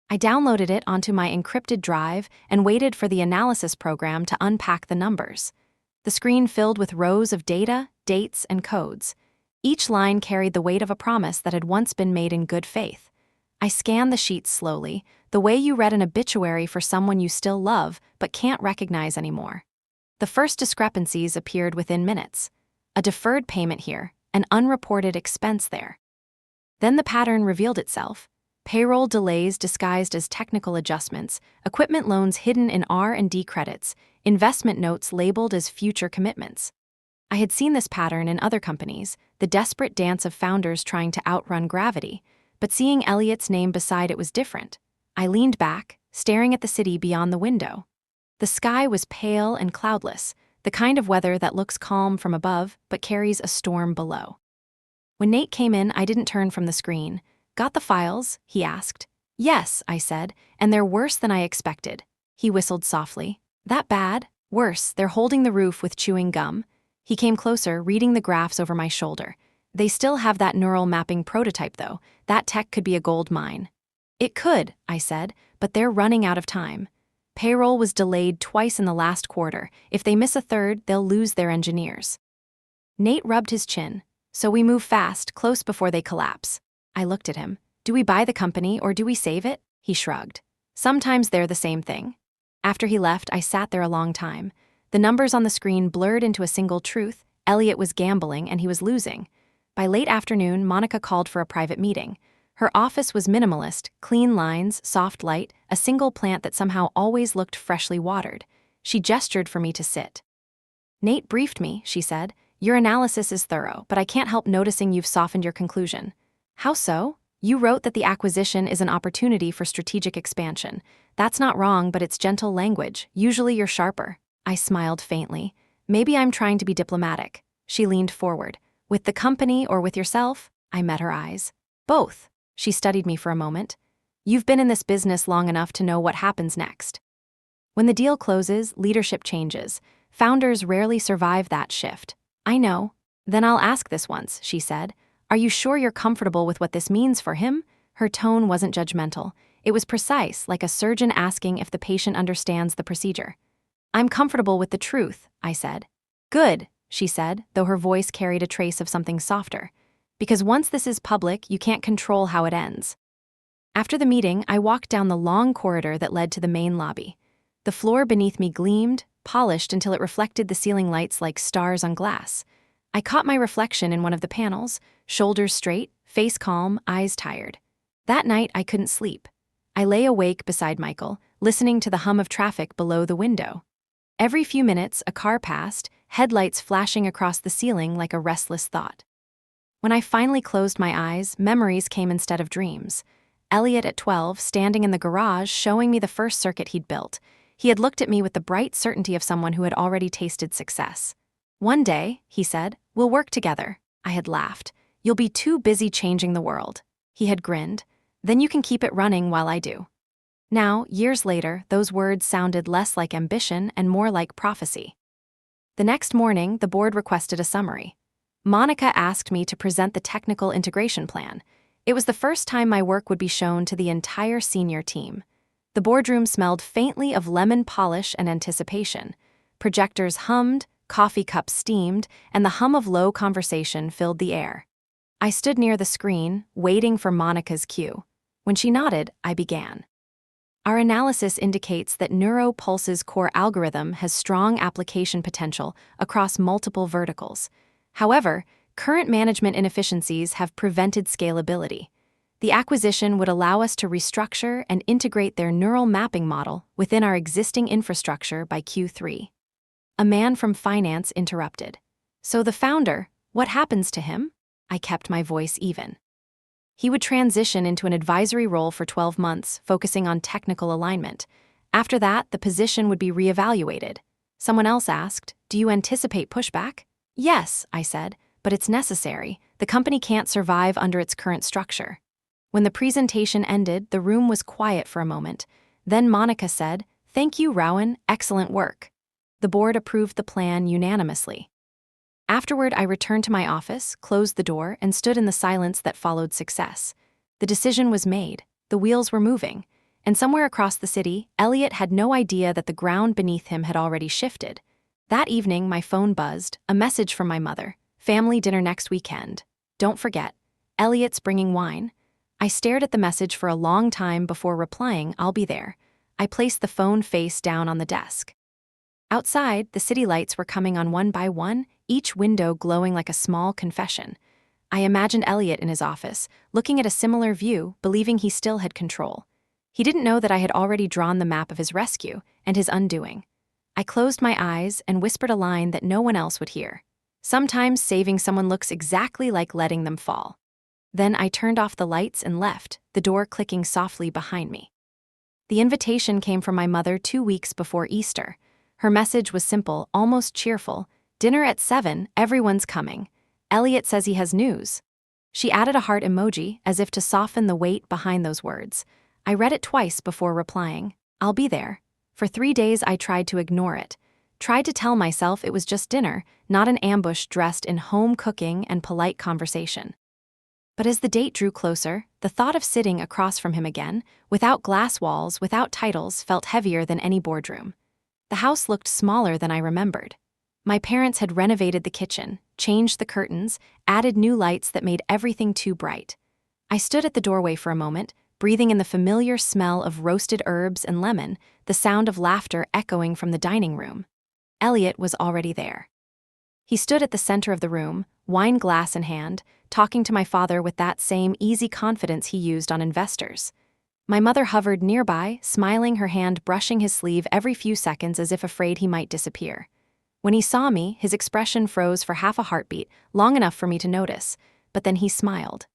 I downloaded it onto my encrypted drive and waited for the analysis program to unpack the numbers. The screen filled with rows of data, dates, and codes. Each line carried the weight of a promise that had once been made in good faith. I scanned the sheets slowly, the way you read an obituary for someone you still love but can't recognize anymore. The first discrepancies appeared within minutes. A deferred payment here, an unreported expense there. Then the pattern revealed itself. Payroll delays disguised as technical adjustments, equipment loans hidden in R&D credits, investment notes labeled as future commitments. I had seen this pattern in other companies, the desperate dance of founders trying to outrun gravity, but seeing Elliot's name beside it was different. I leaned back, staring at the city beyond the window. The sky was pale and cloudless, the kind of weather that looks calm from above but carries a storm below. When Nate came in, I didn't turn from the screen. "Got the files?" he asked. "Yes," I said, "and they're worse than I expected." He whistled softly. "That bad?" "Worse, they're holding the roof with chewing gum." He came closer, reading the graphs over my shoulder. "They still have that neural mapping prototype, though. That tech could be a gold mine." "It could," I said, "but they're running out of time. Payroll was delayed twice in the last quarter. If they miss a third, they'll lose their engineers." Nate rubbed his chin. "So we move fast, close before they collapse." I looked at him. "Do we buy the company or do we save it?" He shrugged. "Sometimes they're the same thing." After he left, I sat there a long time. The numbers on the screen blurred into a single truth. Elliot was gambling and he was losing. By late afternoon, Monica called for a private meeting. Her office was minimalist, clean lines, soft light, a single plant that somehow always looked freshly watered. She gestured for me to sit. "Nate briefed me," she said. "Your analysis is thorough, but I can't help noticing you've softened your conclusion." "How so?" "You wrote that the acquisition is an opportunity for strategic expansion. That's not wrong, but it's gentle language. Usually you're sharper." I smiled faintly. "Maybe I'm trying to be diplomatic." She leaned forward. "With the company or with yourself?" I met her eyes. "Both." She studied me for a moment. "You've been in this business long enough to know what happens next. When the deal closes, leadership changes. Founders rarely survive that shift." "I know." "Then I'll ask this once," she said. "Are you sure you're comfortable with what this means for him?" Her tone wasn't judgmental. It was precise, like a surgeon asking if the patient understands the procedure. "I'm comfortable with the truth," I said. "Good," she said, though her voice carried a trace of something softer. "Because once this is public, you can't control how it ends." After the meeting, I walked down the long corridor that led to the main lobby. The floor beneath me gleamed, polished until it reflected the ceiling lights like stars on glass. I caught my reflection in one of the panels, shoulders straight, face calm, eyes tired. That night, I couldn't sleep. I lay awake beside Michael, listening to the hum of traffic below the window. Every few minutes, a car passed, headlights flashing across the ceiling like a restless thought. When I finally closed my eyes, memories came instead of dreams. Elliot at 12, standing in the garage, showing me the first circuit he'd built. He had looked at me with the bright certainty of someone who had already tasted success. "One day," he said, "we'll work together." I had laughed. "You'll be too busy changing the world." He had grinned. "Then you can keep it running while I do." Now, years later, those words sounded less like ambition and more like prophecy. The next morning, the board requested a summary. Monica asked me to present the technical integration plan. It was the first time my work would be shown to the entire senior team. The boardroom smelled faintly of lemon polish and anticipation. Projectors hummed, coffee cups steamed, and the hum of low conversation filled the air. I stood near the screen, waiting for Monica's cue. When she nodded, I began. "Our analysis indicates that NeuroPulse's core algorithm has strong application potential across multiple verticals. However, current management inefficiencies have prevented scalability. The acquisition would allow us to restructure and integrate their neural mapping model within our existing infrastructure by Q3. A man from finance interrupted. "So the founder, what happens to him?" I kept my voice even. "He would transition into an advisory role for 12 months, focusing on technical alignment. After that, the position would be reevaluated." Someone else asked, "Do you anticipate pushback?" "Yes," I said, "but it's necessary. The company can't survive under its current structure." When the presentation ended, the room was quiet for a moment. Then Monica said, "Thank you, Rowan, excellent work." The board approved the plan unanimously. Afterward, I returned to my office, closed the door, and stood in the silence that followed success. The decision was made, the wheels were moving, and somewhere across the city, Elliot had no idea that the ground beneath him had already shifted. That evening, my phone buzzed, a message from my mother. "Family dinner next weekend. Don't forget. Elliot's bringing wine." I stared at the message for a long time before replying, "I'll be there." I placed the phone face down on the desk. Outside, the city lights were coming on one by one, each window glowing like a small confession. I imagined Elliot in his office, looking at a similar view, believing he still had control. He didn't know that I had already drawn the map of his rescue and his undoing. I closed my eyes and whispered a line that no one else would hear. "Sometimes saving someone looks exactly like letting them fall." Then I turned off the lights and left, the door clicking softly behind me. The invitation came from my mother 2 weeks before Easter. Her message was simple, almost cheerful. "Dinner at 7, everyone's coming. Elliot says he has news." She added a heart emoji, as if to soften the weight behind those words. I read it twice before replying, "I'll be there." For 3 days I tried to ignore it. Tried to tell myself it was just dinner, not an ambush dressed in home cooking and polite conversation. But as the date drew closer, the thought of sitting across from him again, without glass walls, without titles, felt heavier than any boardroom. The house looked smaller than I remembered. My parents had renovated the kitchen, changed the curtains, added new lights that made everything too bright. I stood at the doorway for a moment, breathing in the familiar smell of roasted herbs and lemon, the sound of laughter echoing from the dining room. Elliot was already there. He stood at the center of the room, wine glass in hand, talking to my father with that same easy confidence he used on investors. My mother hovered nearby, smiling, her hand brushing his sleeve every few seconds as if afraid he might disappear. When he saw me, his expression froze for half a heartbeat, long enough for me to notice, but then he smiled.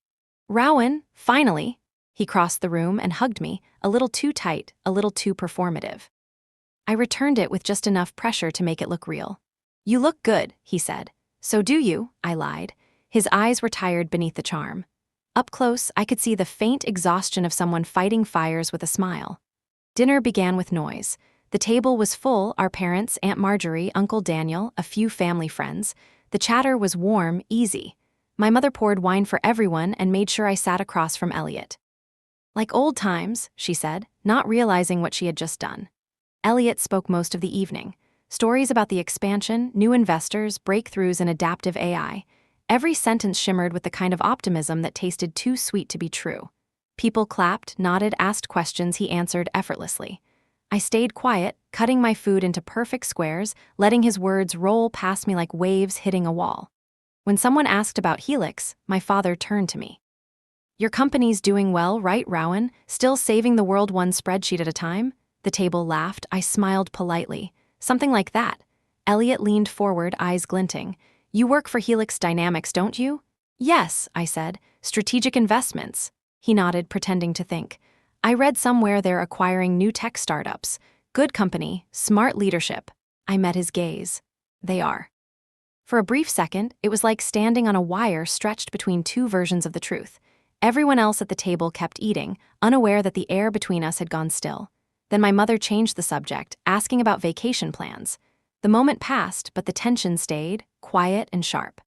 "Rowan, finally!" He crossed the room and hugged me, a little too tight, a little too performative. I returned it with just enough pressure to make it look real. "You look good," he said. "So do you," I lied. His eyes were tired beneath the charm. Up close, I could see the faint exhaustion of someone fighting fires with a smile. Dinner began with noise. The table was full, our parents, Aunt Marjorie, Uncle Daniel, a few family friends. The chatter was warm, easy. My mother poured wine for everyone and made sure I sat across from Elliot. "Like old times," she said, not realizing what she had just done. Elliot spoke most of the evening. Stories about the expansion, new investors, breakthroughs in adaptive AI. Every sentence shimmered with the kind of optimism that tasted too sweet to be true. People clapped, nodded, asked questions he answered effortlessly. I stayed quiet, cutting my food into perfect squares, letting his words roll past me like waves hitting a wall. When someone asked about Helix, my father turned to me. "Your company's doing well, right, Rowan? Still saving the world one spreadsheet at a time?" The table laughed. I smiled politely. "Something like that." Elliot leaned forward, eyes glinting. "You work for Helix Dynamics, don't you?" "Yes," I said. "Strategic investments." He nodded, pretending to think. "I read somewhere they're acquiring new tech startups. Good company, smart leadership." I met his gaze. "They are." For a brief second, it was like standing on a wire stretched between two versions of the truth. Everyone else at the table kept eating, unaware that the air between us had gone still. Then my mother changed the subject, asking about vacation plans. The moment passed, but the tension stayed, quiet and sharp.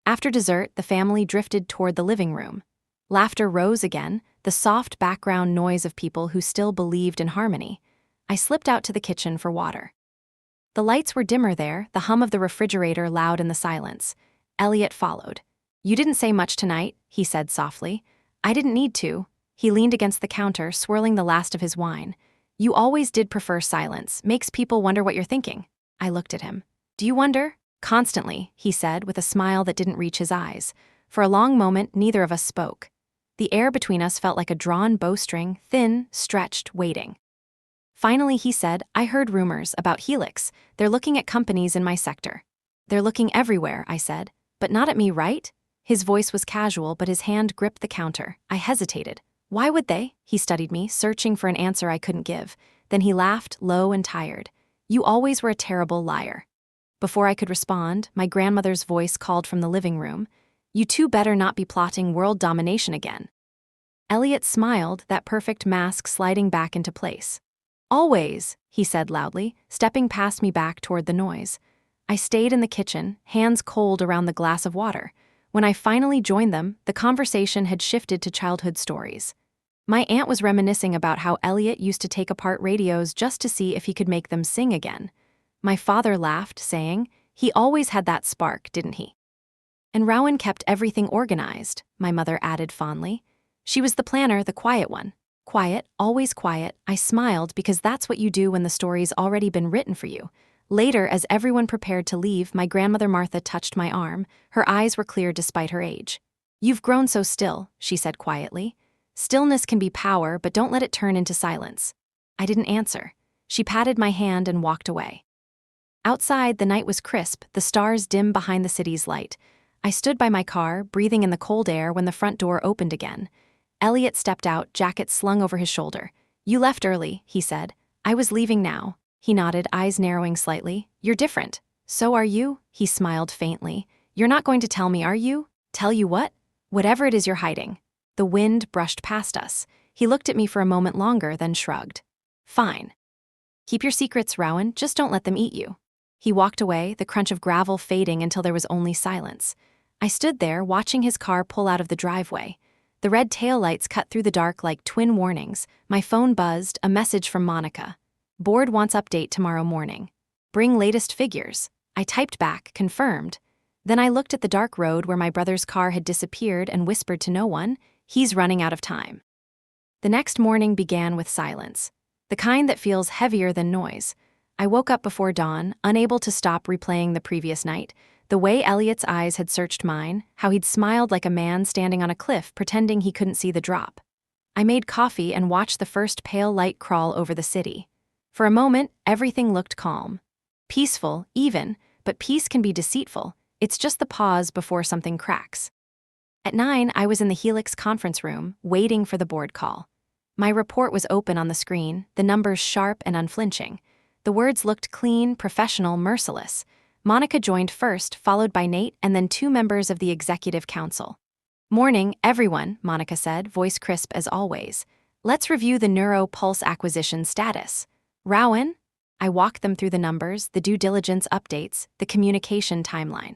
After dessert, the family drifted toward the living room. Laughter rose again, the soft background noise of people who still believed in harmony. I slipped out to the kitchen for water. The lights were dimmer there, the hum of the refrigerator loud in the silence. Elliot followed. "You didn't say much tonight," he said softly. "I didn't need to." He leaned against the counter, swirling the last of his wine. "You always did prefer silence. Makes people wonder what you're thinking." I looked at him. "Do you wonder?" "Constantly," he said with a smile that didn't reach his eyes. For a long moment, neither of us spoke. The air between us felt like a drawn bowstring, thin, stretched, waiting. Finally, he said, "I heard rumors about Helix. They're looking at companies in my sector." "They're looking everywhere," I said. "But not at me, right?" His voice was casual, but his hand gripped the counter. I hesitated. "Why would they?" He studied me, searching for an answer I couldn't give. Then he laughed, low and tired. "You always were a terrible liar." Before I could respond, my grandmother's voice called from the living room. "You two better not be plotting world domination again." Elliot smiled, that perfect mask sliding back into place. "Always," he said loudly, stepping past me back toward the noise. I stayed in the kitchen, hands cold around the glass of water. When I finally joined them, the conversation had shifted to childhood stories. My aunt was reminiscing about how Elliot used to take apart radios just to see if he could make them sing again. My father laughed, saying, "He always had that spark, didn't he?" "And Rowan kept everything organized," my mother added fondly. "She was the planner, the quiet one." "Quiet, always quiet." I smiled because that's what you do when the story's already been written for you. Later, as everyone prepared to leave, my grandmother Martha touched my arm. Her eyes were clear despite her age. "You've grown so still," she said quietly. "Stillness can be power, but don't let it turn into silence." I didn't answer. She patted my hand and walked away. Outside, the night was crisp, the stars dim behind the city's light. I stood by my car, breathing in the cold air when the front door opened again. Elliot stepped out, jacket slung over his shoulder. "You left early," he said. "I was leaving now." He nodded, eyes narrowing slightly. "You're different." "So are you?" He smiled faintly. "You're not going to tell me, are you?" "Tell you what?" "Whatever it is you're hiding." The wind brushed past us. He looked at me for a moment longer, then shrugged. "Fine. Keep your secrets, Rowan, just don't let them eat you." He walked away, the crunch of gravel fading until there was only silence. I stood there, watching his car pull out of the driveway. The red taillights cut through the dark like twin warnings. My phone buzzed, a message from Monica. "Board wants update tomorrow morning. Bring latest figures." I typed back, confirmed. Then I looked at the dark road where my brother's car had disappeared and whispered to no one, "He's running out of time." The next morning began with silence. The kind that feels heavier than noise. I woke up before dawn, unable to stop replaying the previous night. The way Elliot's eyes had searched mine, how he'd smiled like a man standing on a cliff pretending he couldn't see the drop. I made coffee and watched the first pale light crawl over the city. For a moment, everything looked calm. Peaceful, even, but peace can be deceitful. It's just the pause before something cracks. At 9, I was in the Helix conference room, waiting for the board call. My report was open on the screen, the numbers sharp and unflinching. The words looked clean, professional, merciless. Monica joined first, followed by Nate and then 2 members of the executive council. "Morning, everyone," Monica said, voice crisp as always. "Let's review the Neuro Pulse acquisition status." "Rowan?" I walked them through the numbers, the due diligence updates, the communication timeline.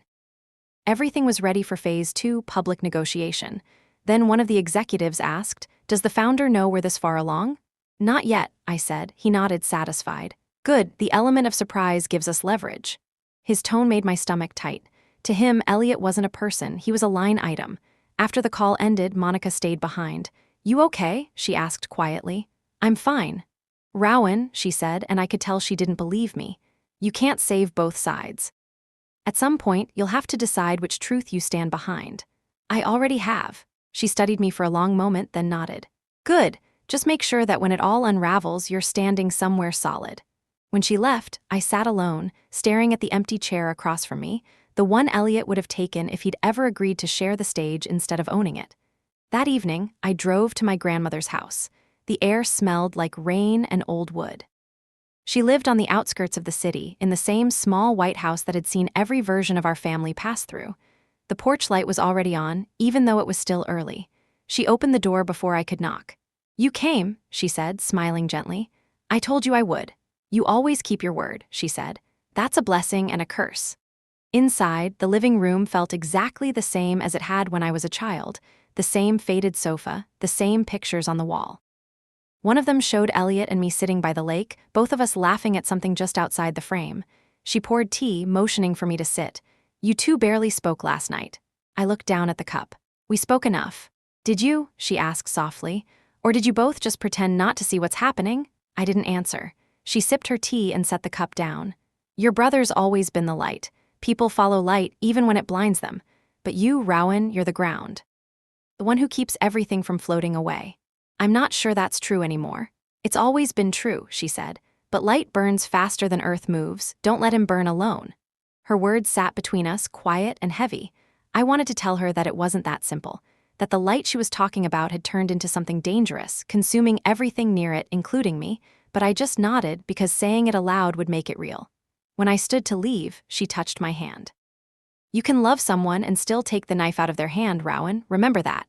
Everything was ready for Phase 2, public negotiation. Then one of the executives asked, "Does the founder know we're this far along?" "Not yet," I said. He nodded, satisfied. "Good, the element of surprise gives us leverage." His tone made my stomach tight. To him, Elliot wasn't a person, he was a line item. After the call ended, Monica stayed behind. You okay? She asked quietly. I'm fine. Rowan, she said, and I could tell she didn't believe me. You can't save both sides. At some point, you'll have to decide which truth you stand behind. I already have. She studied me for a long moment, then nodded. Good. Just make sure that when it all unravels, you're standing somewhere solid. When she left, I sat alone, staring at the empty chair across from me, the one Elliot would have taken if he'd ever agreed to share the stage instead of owning it. That evening, I drove to my grandmother's house. The air smelled like rain and old wood. She lived on the outskirts of the city, in the same small white house that had seen every version of our family pass through. The porch light was already on, even though it was still early. She opened the door before I could knock. You came, she said, smiling gently. I told you I would. You always keep your word, she said. That's a blessing and a curse. Inside, the living room felt exactly the same as it had when I was a child, the same faded sofa, the same pictures on the wall. One of them showed Elliot and me sitting by the lake, both of us laughing at something just outside the frame. She poured tea, motioning for me to sit. You two barely spoke last night. I looked down at the cup. We spoke enough. Did you? She asked softly. Or did you both just pretend not to see what's happening? I didn't answer. She sipped her tea and set the cup down. Your brother's always been the light. People follow light even when it blinds them. But you, Rowan, you're the ground. The one who keeps everything from floating away. I'm not sure that's true anymore. It's always been true, she said. But light burns faster than earth moves. Don't let him burn alone. Her words sat between us, quiet and heavy. I wanted to tell her that it wasn't that simple. That the light she was talking about had turned into something dangerous, consuming everything near it, including me, but I just nodded because saying it aloud would make it real. When I stood to leave, she touched my hand. You can love someone and still take the knife out of their hand, Rowan, remember that.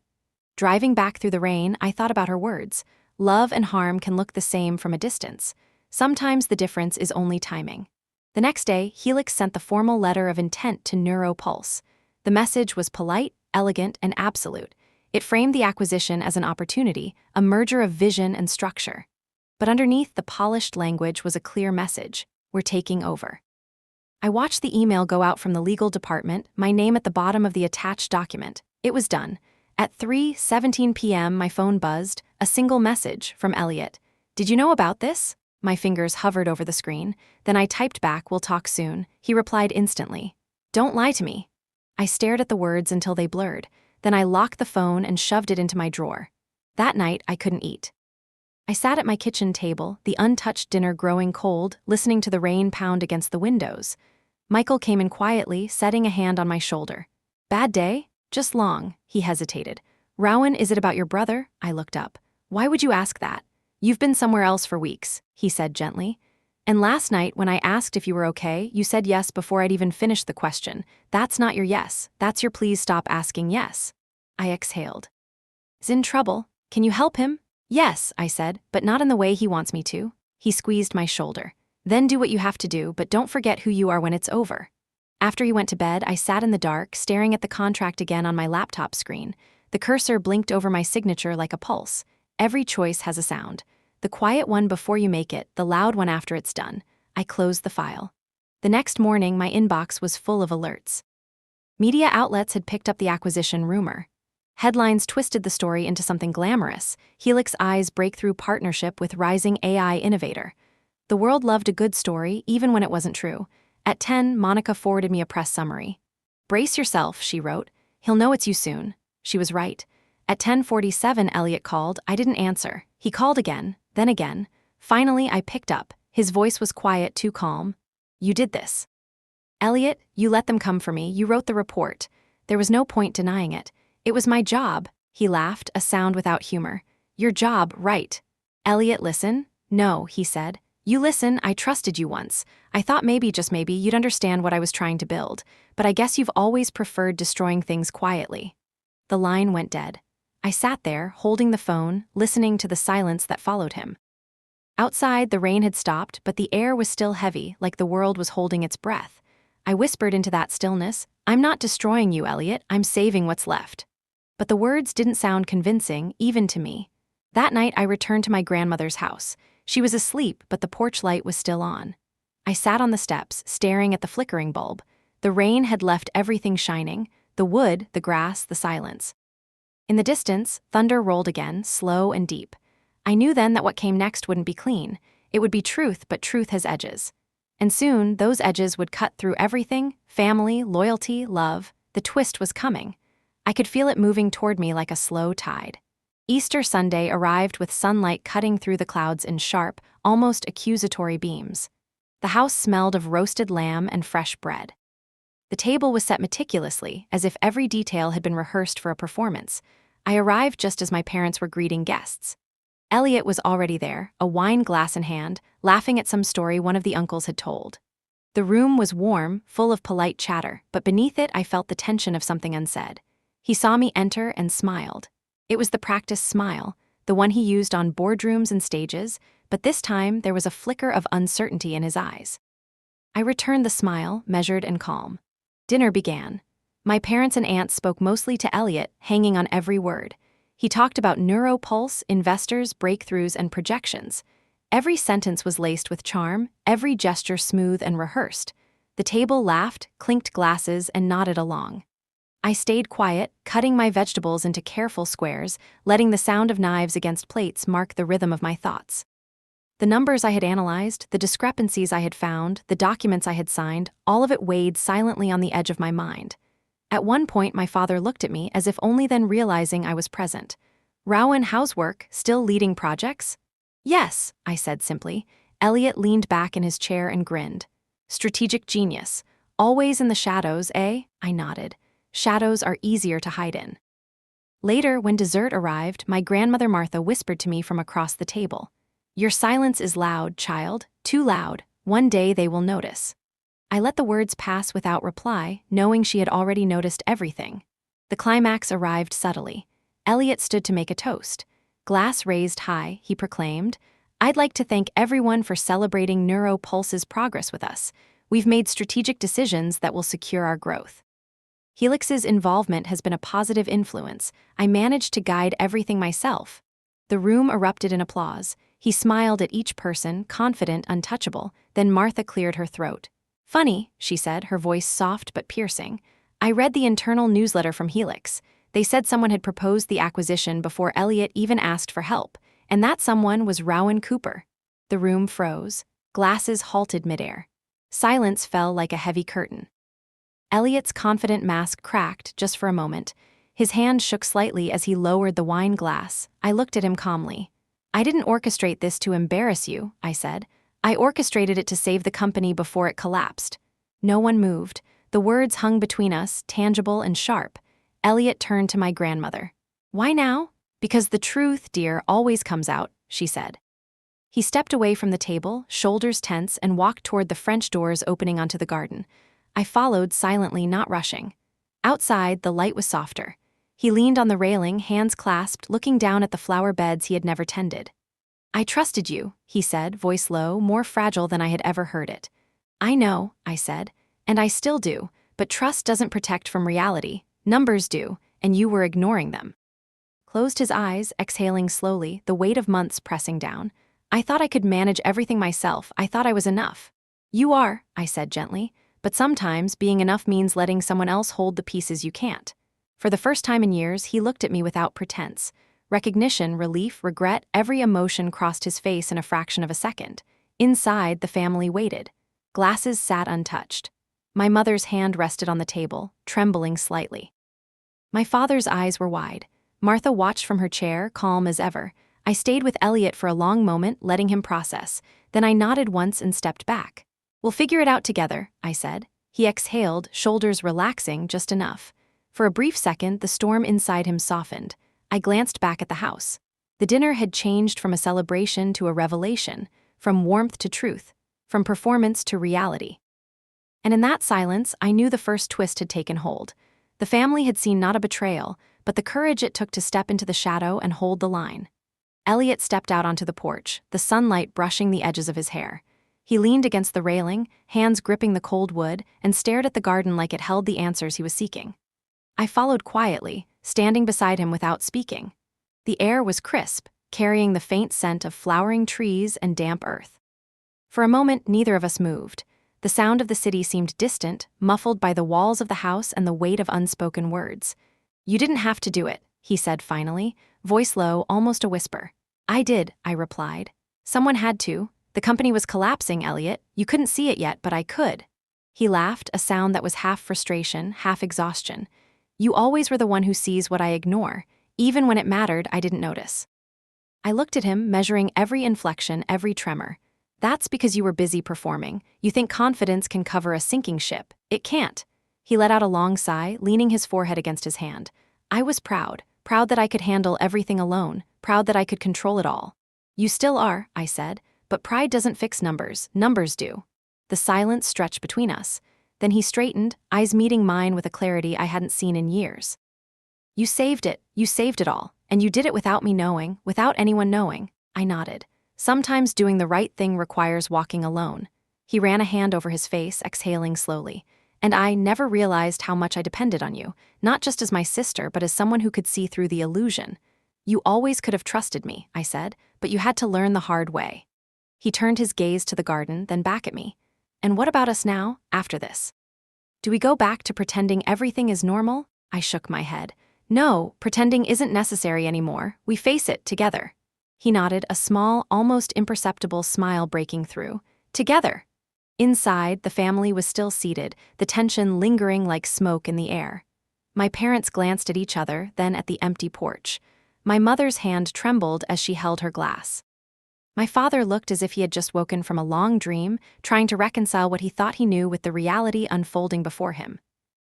Driving back through the rain, I thought about her words. Love and harm can look the same from a distance. Sometimes the difference is only timing. The next day, Helix sent the formal letter of intent to Neuropulse. The message was polite, elegant, and absolute. It framed the acquisition as an opportunity, a merger of vision and structure. But underneath the polished language was a clear message. We're taking over. I watched the email go out from the legal department, my name at the bottom of the attached document. It was done. At 3:17 p.m., my phone buzzed, a single message from Elliot. Did you know about this? My fingers hovered over the screen. Then I typed back, we'll talk soon. He replied instantly. Don't lie to me. I stared at the words until they blurred. Then I locked the phone and shoved it into my drawer. That night, I couldn't eat. I sat at my kitchen table, the untouched dinner growing cold, listening to the rain pound against the windows. Michael came in quietly, setting a hand on my shoulder. Bad day? Just long, he hesitated. Rowan, is it about your brother? I looked up. Why would you ask that? You've been somewhere else for weeks, he said gently. And last night, when I asked if you were okay, you said yes before I'd even finished the question. That's not your yes. That's your please stop asking yes. I exhaled. He's in trouble. Can you help him? Yes, I said, but not in the way he wants me to. He squeezed my shoulder. Then do what you have to do, but don't forget who you are when it's over. After he went to bed, I sat in the dark, staring at the contract again on my laptop screen. The cursor blinked over my signature like a pulse. Every choice has a sound. The quiet one before you make it, the loud one after it's done. I closed the file. The next morning, my inbox was full of alerts. Media outlets had picked up the acquisition rumor. Headlines twisted the story into something glamorous. Helix Eye's breakthrough partnership with rising AI innovator. The world loved a good story, even when it wasn't true. At 10, Monica forwarded me a press summary. Brace yourself, she wrote. He'll know it's you soon. She was right. At 10:47, Elliot called. I didn't answer. He called again, then again. Finally, I picked up. His voice was quiet, too calm. You did this. Elliot, you let them come for me. You wrote the report. There was no point denying it. It was my job. He laughed, a sound without humor. Your job, right. Elliot, listen? No, he said. You listen, I trusted you once. I thought maybe, just maybe, you'd understand what I was trying to build. But I guess you've always preferred destroying things quietly. The line went dead. I sat there, holding the phone, listening to the silence that followed him. Outside, the rain had stopped, but the air was still heavy, like the world was holding its breath. I whispered into that stillness, I'm not destroying you, Elliot, I'm saving what's left. But the words didn't sound convincing, even to me. That night, I returned to my grandmother's house. She was asleep, but the porch light was still on. I sat on the steps, staring at the flickering bulb. The rain had left everything shining, the wood, the grass, the silence. In the distance, thunder rolled again, slow and deep. I knew then that what came next wouldn't be clean. It would be truth, but truth has edges. And soon, those edges would cut through everything: family, loyalty, love. The twist was coming. I could feel it moving toward me like a slow tide. Easter Sunday arrived with sunlight cutting through the clouds in sharp, almost accusatory beams. The house smelled of roasted lamb and fresh bread. The table was set meticulously, as if every detail had been rehearsed for a performance. I arrived just as my parents were greeting guests. Elliot was already there, a wine glass in hand, laughing at some story one of the uncles had told. The room was warm, full of polite chatter, but beneath it I felt the tension of something unsaid. He saw me enter and smiled. It was the practiced smile, the one he used on boardrooms and stages, but this time there was a flicker of uncertainty in his eyes. I returned the smile, measured and calm. Dinner began. My parents and aunts spoke mostly to Elliot, hanging on every word. He talked about neuropulse, investors, breakthroughs, and projections. Every sentence was laced with charm, every gesture smooth and rehearsed. The table laughed, clinked glasses, and nodded along. I stayed quiet, cutting my vegetables into careful squares, letting the sound of knives against plates mark the rhythm of my thoughts. The numbers I had analyzed, the discrepancies I had found, the documents I had signed, all of it weighed silently on the edge of my mind. At one point, my father looked at me as if only then realizing I was present. "Rowan, how's work? Still leading projects?" "Yes," I said simply. Elliot leaned back in his chair and grinned. "Strategic genius. Always in the shadows, eh?" I nodded. Shadows are easier to hide in. Later, when dessert arrived, my grandmother Martha whispered to me from across the table. "Your silence is loud, child, too loud. One day they will notice." I let the words pass without reply, knowing she had already noticed everything. The climax arrived subtly. Elliot stood to make a toast. Glass raised high, he proclaimed, "I'd like to thank everyone for celebrating NeuroPulse's progress with us. We've made strategic decisions that will secure our growth. Helix's involvement has been a positive influence. I managed to guide everything myself." The room erupted in applause. He smiled at each person, confident, untouchable. Then Martha cleared her throat. "Funny," she said, her voice soft but piercing. "I read the internal newsletter from Helix. They said someone had proposed the acquisition before Elliot even asked for help, and that someone was Rowan Cooper." The room froze. Glasses halted midair. Silence fell like a heavy curtain. Elliot's confident mask cracked just for a moment. His hand shook slightly as he lowered the wine glass. I looked at him calmly. "I didn't orchestrate this to embarrass you," I said. "I orchestrated it to save the company before it collapsed." No one moved. The words hung between us, tangible and sharp. Elliot turned to my grandmother. "Why now?" "Because the truth, dear, always comes out," she said. He stepped away from the table, shoulders tense, and walked toward the French doors opening onto the garden. I followed silently, not rushing. Outside, the light was softer. He leaned on the railing, hands clasped, looking down at the flower beds he had never tended. "I trusted you," he said, voice low, more fragile than I had ever heard it. "I know," I said, "and I still do, but trust doesn't protect from reality. Numbers do, and you were ignoring them." Closed his eyes, exhaling slowly, the weight of months pressing down. "I thought I could manage everything myself. I thought I was enough." "You are," I said gently, "but sometimes being enough means letting someone else hold the pieces you can't." For the first time in years, he looked at me without pretense. Recognition, relief, regret, every emotion crossed his face in a fraction of a second. Inside, the family waited. Glasses sat untouched. My mother's hand rested on the table, trembling slightly. My father's eyes were wide. Martha watched from her chair, calm as ever. I stayed with Elliot for a long moment, letting him process. Then I nodded once and stepped back. "We'll figure it out together," I said. He exhaled, shoulders relaxing just enough. For a brief second, the storm inside him softened. I glanced back at the house. The dinner had changed from a celebration to a revelation, from warmth to truth, from performance to reality. And in that silence, I knew the first twist had taken hold. The family had seen not a betrayal, but the courage it took to step into the shadow and hold the line. Elliot stepped out onto the porch, the sunlight brushing the edges of his hair. He leaned against the railing, hands gripping the cold wood, and stared at the garden like it held the answers he was seeking. I followed quietly, standing beside him without speaking. The air was crisp, carrying the faint scent of flowering trees and damp earth. For a moment, neither of us moved. The sound of the city seemed distant, muffled by the walls of the house and the weight of unspoken words. "You didn't have to do it," he said finally, voice low, almost a whisper. I did, I replied. Someone had to. The company was collapsing, Elliot. You couldn't see it yet, but I could. He laughed, a sound that was half frustration, half exhaustion. You always were the one who sees what I ignore. Even when it mattered, I didn't notice. I looked at him, measuring every inflection, every tremor. That's because you were busy performing. You think confidence can cover a sinking ship. It can't. He let out a long sigh, leaning his forehead against his hand. I was proud that I could handle everything alone, proud that I could control it all. You still are, I said, but pride doesn't fix numbers. Numbers do. The silence stretched between us. Then he straightened, eyes meeting mine with a clarity I hadn't seen in years. You saved it all, and you did it without me knowing, without anyone knowing. I nodded. Sometimes doing the right thing requires walking alone. He ran a hand over his face, exhaling slowly. And I never realized how much I depended on you, not just as my sister, but as someone who could see through the illusion. You always could have trusted me, I said, but you had to learn the hard way. He turned his gaze to the garden, then back at me. And what about us now, after this? Do we go back to pretending everything is normal? I shook my head. No, pretending isn't necessary anymore. We face it together. He nodded, a small, almost imperceptible smile breaking through. Together. Inside, the family was still seated, the tension lingering like smoke in the air. My parents glanced at each other, then at the empty porch. My mother's hand trembled as she held her glass. My father looked as if he had just woken from a long dream, trying to reconcile what he thought he knew with the reality unfolding before him.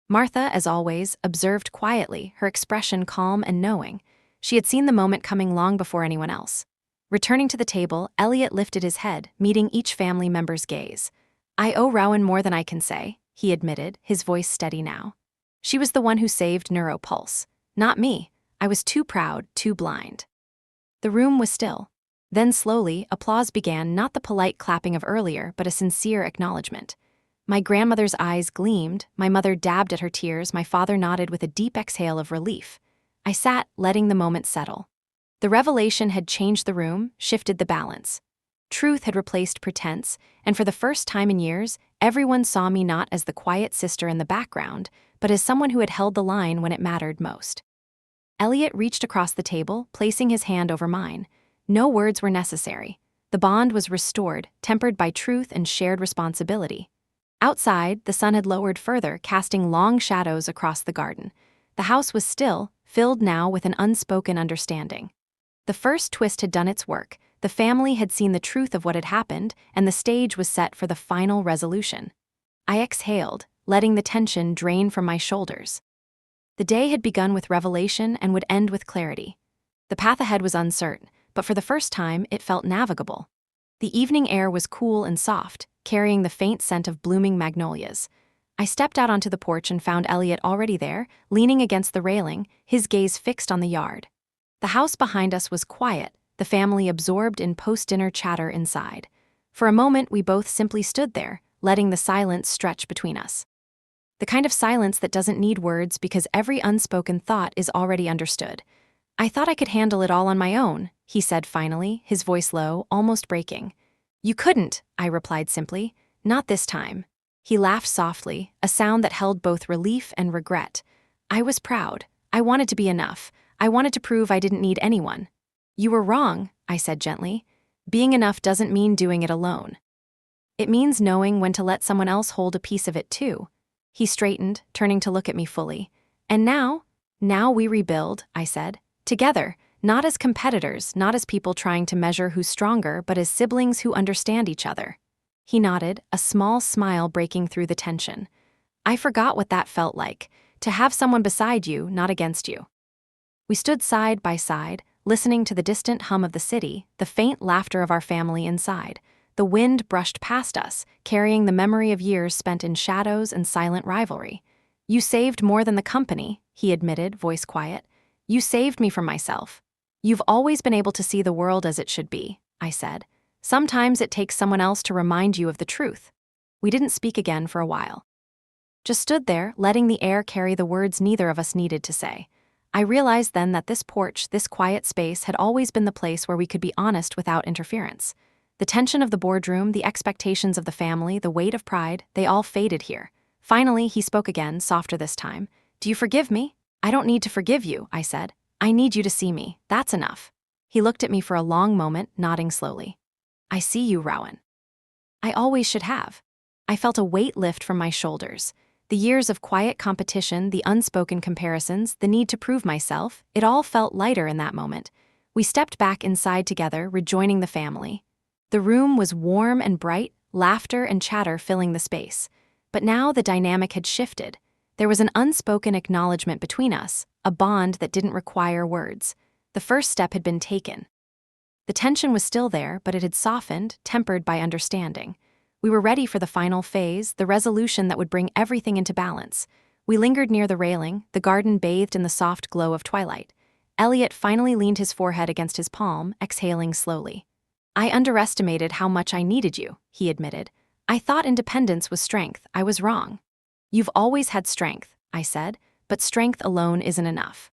Martha, as always, observed quietly, her expression calm and knowing. She had seen the moment coming long before anyone else. Returning to the table, Elliot lifted his head, meeting each family member's gaze. I owe Rowan more than I can say, he admitted, his voice steady now. She was the one who saved Neuropulse. Not me. I was too proud, too blind. The room was still. Then slowly, applause began, not the polite clapping of earlier, but a sincere acknowledgement. My grandmother's eyes gleamed, my mother dabbed at her tears, my father nodded with a deep exhale of relief. I sat, letting the moment settle. The revelation had changed the room, shifted the balance. Truth had replaced pretense, and for the first time in years, everyone saw me not as the quiet sister in the background, but as someone who had held the line when it mattered most. Elliot reached across the table, placing his hand over mine. No words were necessary. The bond was restored, tempered by truth and shared responsibility. Outside, the sun had lowered further, casting long shadows across the garden. The house was still, filled now with an unspoken understanding. The first twist had done its work. The family had seen the truth of what had happened, and the stage was set for the final resolution. I exhaled, letting the tension drain from my shoulders. The day had begun with revelation and would end with clarity. The path ahead was uncertain, but for the first time, it felt navigable. The evening air was cool and soft, carrying the faint scent of blooming magnolias. I stepped out onto the porch and found Elliot already there, leaning against the railing, his gaze fixed on the yard. The house behind us was quiet, the family absorbed in post-dinner chatter inside. For a moment, we both simply stood there, letting the silence stretch between us. The kind of silence that doesn't need words because every unspoken thought is already understood. I thought I could handle it all on my own, he said finally, his voice low, almost breaking. You couldn't, I replied simply. Not this time. He laughed softly, a sound that held both relief and regret. I was proud. I wanted to be enough. I wanted to prove I didn't need anyone. You were wrong, I said gently. Being enough doesn't mean doing it alone. It means knowing when to let someone else hold a piece of it too. He straightened, turning to look at me fully. And now we rebuild, I said. Together, not as competitors, not as people trying to measure who's stronger, but as siblings who understand each other. He nodded, a small smile breaking through the tension. I forgot what that felt like, to have someone beside you, not against you. We stood side by side, listening to the distant hum of the city, the faint laughter of our family inside. The wind brushed past us, carrying the memory of years spent in shadows and silent rivalry. You saved more than the company, he admitted, voice quiet. You saved me from myself. You've always been able to see the world as it should be, I said. Sometimes it takes someone else to remind you of the truth. We didn't speak again for a while. Just stood there, letting the air carry the words neither of us needed to say. I realized then that this porch, this quiet space, had always been the place where we could be honest without interference. The tension of the boardroom, the expectations of the family, the weight of pride, they all faded here. Finally, he spoke again, softer this time. Do you forgive me? I don't need to forgive you, I said. I need you to see me. That's enough. He looked at me for a long moment, nodding slowly. I see you, Rowan. I always should have. I felt a weight lift from my shoulders. The years of quiet competition, the unspoken comparisons, the need to prove myself, it all felt lighter in that moment. We stepped back inside together, rejoining the family. The room was warm and bright, laughter and chatter filling the space. But now the dynamic had shifted. There was an unspoken acknowledgement between us, a bond that didn't require words. The first step had been taken. The tension was still there, but it had softened, tempered by understanding. We were ready for the final phase, the resolution that would bring everything into balance. We lingered near the railing, the garden bathed in the soft glow of twilight. Elliot finally leaned his forehead against his palm, exhaling slowly. I underestimated how much I needed you, he admitted. I thought independence was strength. I was wrong. You've always had strength, I said, but strength alone isn't enough.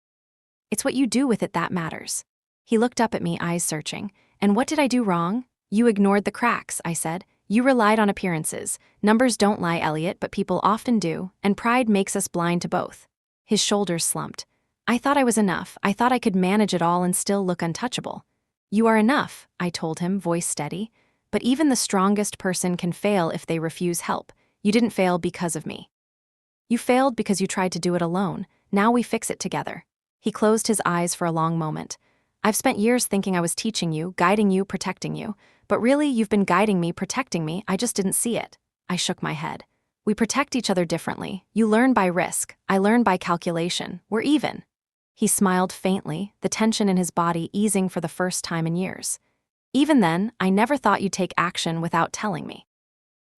It's what you do with it that matters. He looked up at me, eyes searching. And what did I do wrong? You ignored the cracks, I said. You relied on appearances. Numbers don't lie, Elliot, but people often do, and pride makes us blind to both. His shoulders slumped. I thought I was enough. I thought I could manage it all and still look untouchable. You are enough, I told him, voice steady. But even the strongest person can fail if they refuse help. You didn't fail because of me. You failed because you tried to do it alone. Now we fix it together. He closed his eyes for a long moment. I've spent years thinking I was teaching you, guiding you, protecting you. But really, you've been guiding me, protecting me. I just didn't see it. I shook my head. We protect each other differently. You learn by risk. I learn by calculation. We're even. He smiled faintly, the tension in his body easing for the first time in years. Even then, I never thought you'd take action without telling me.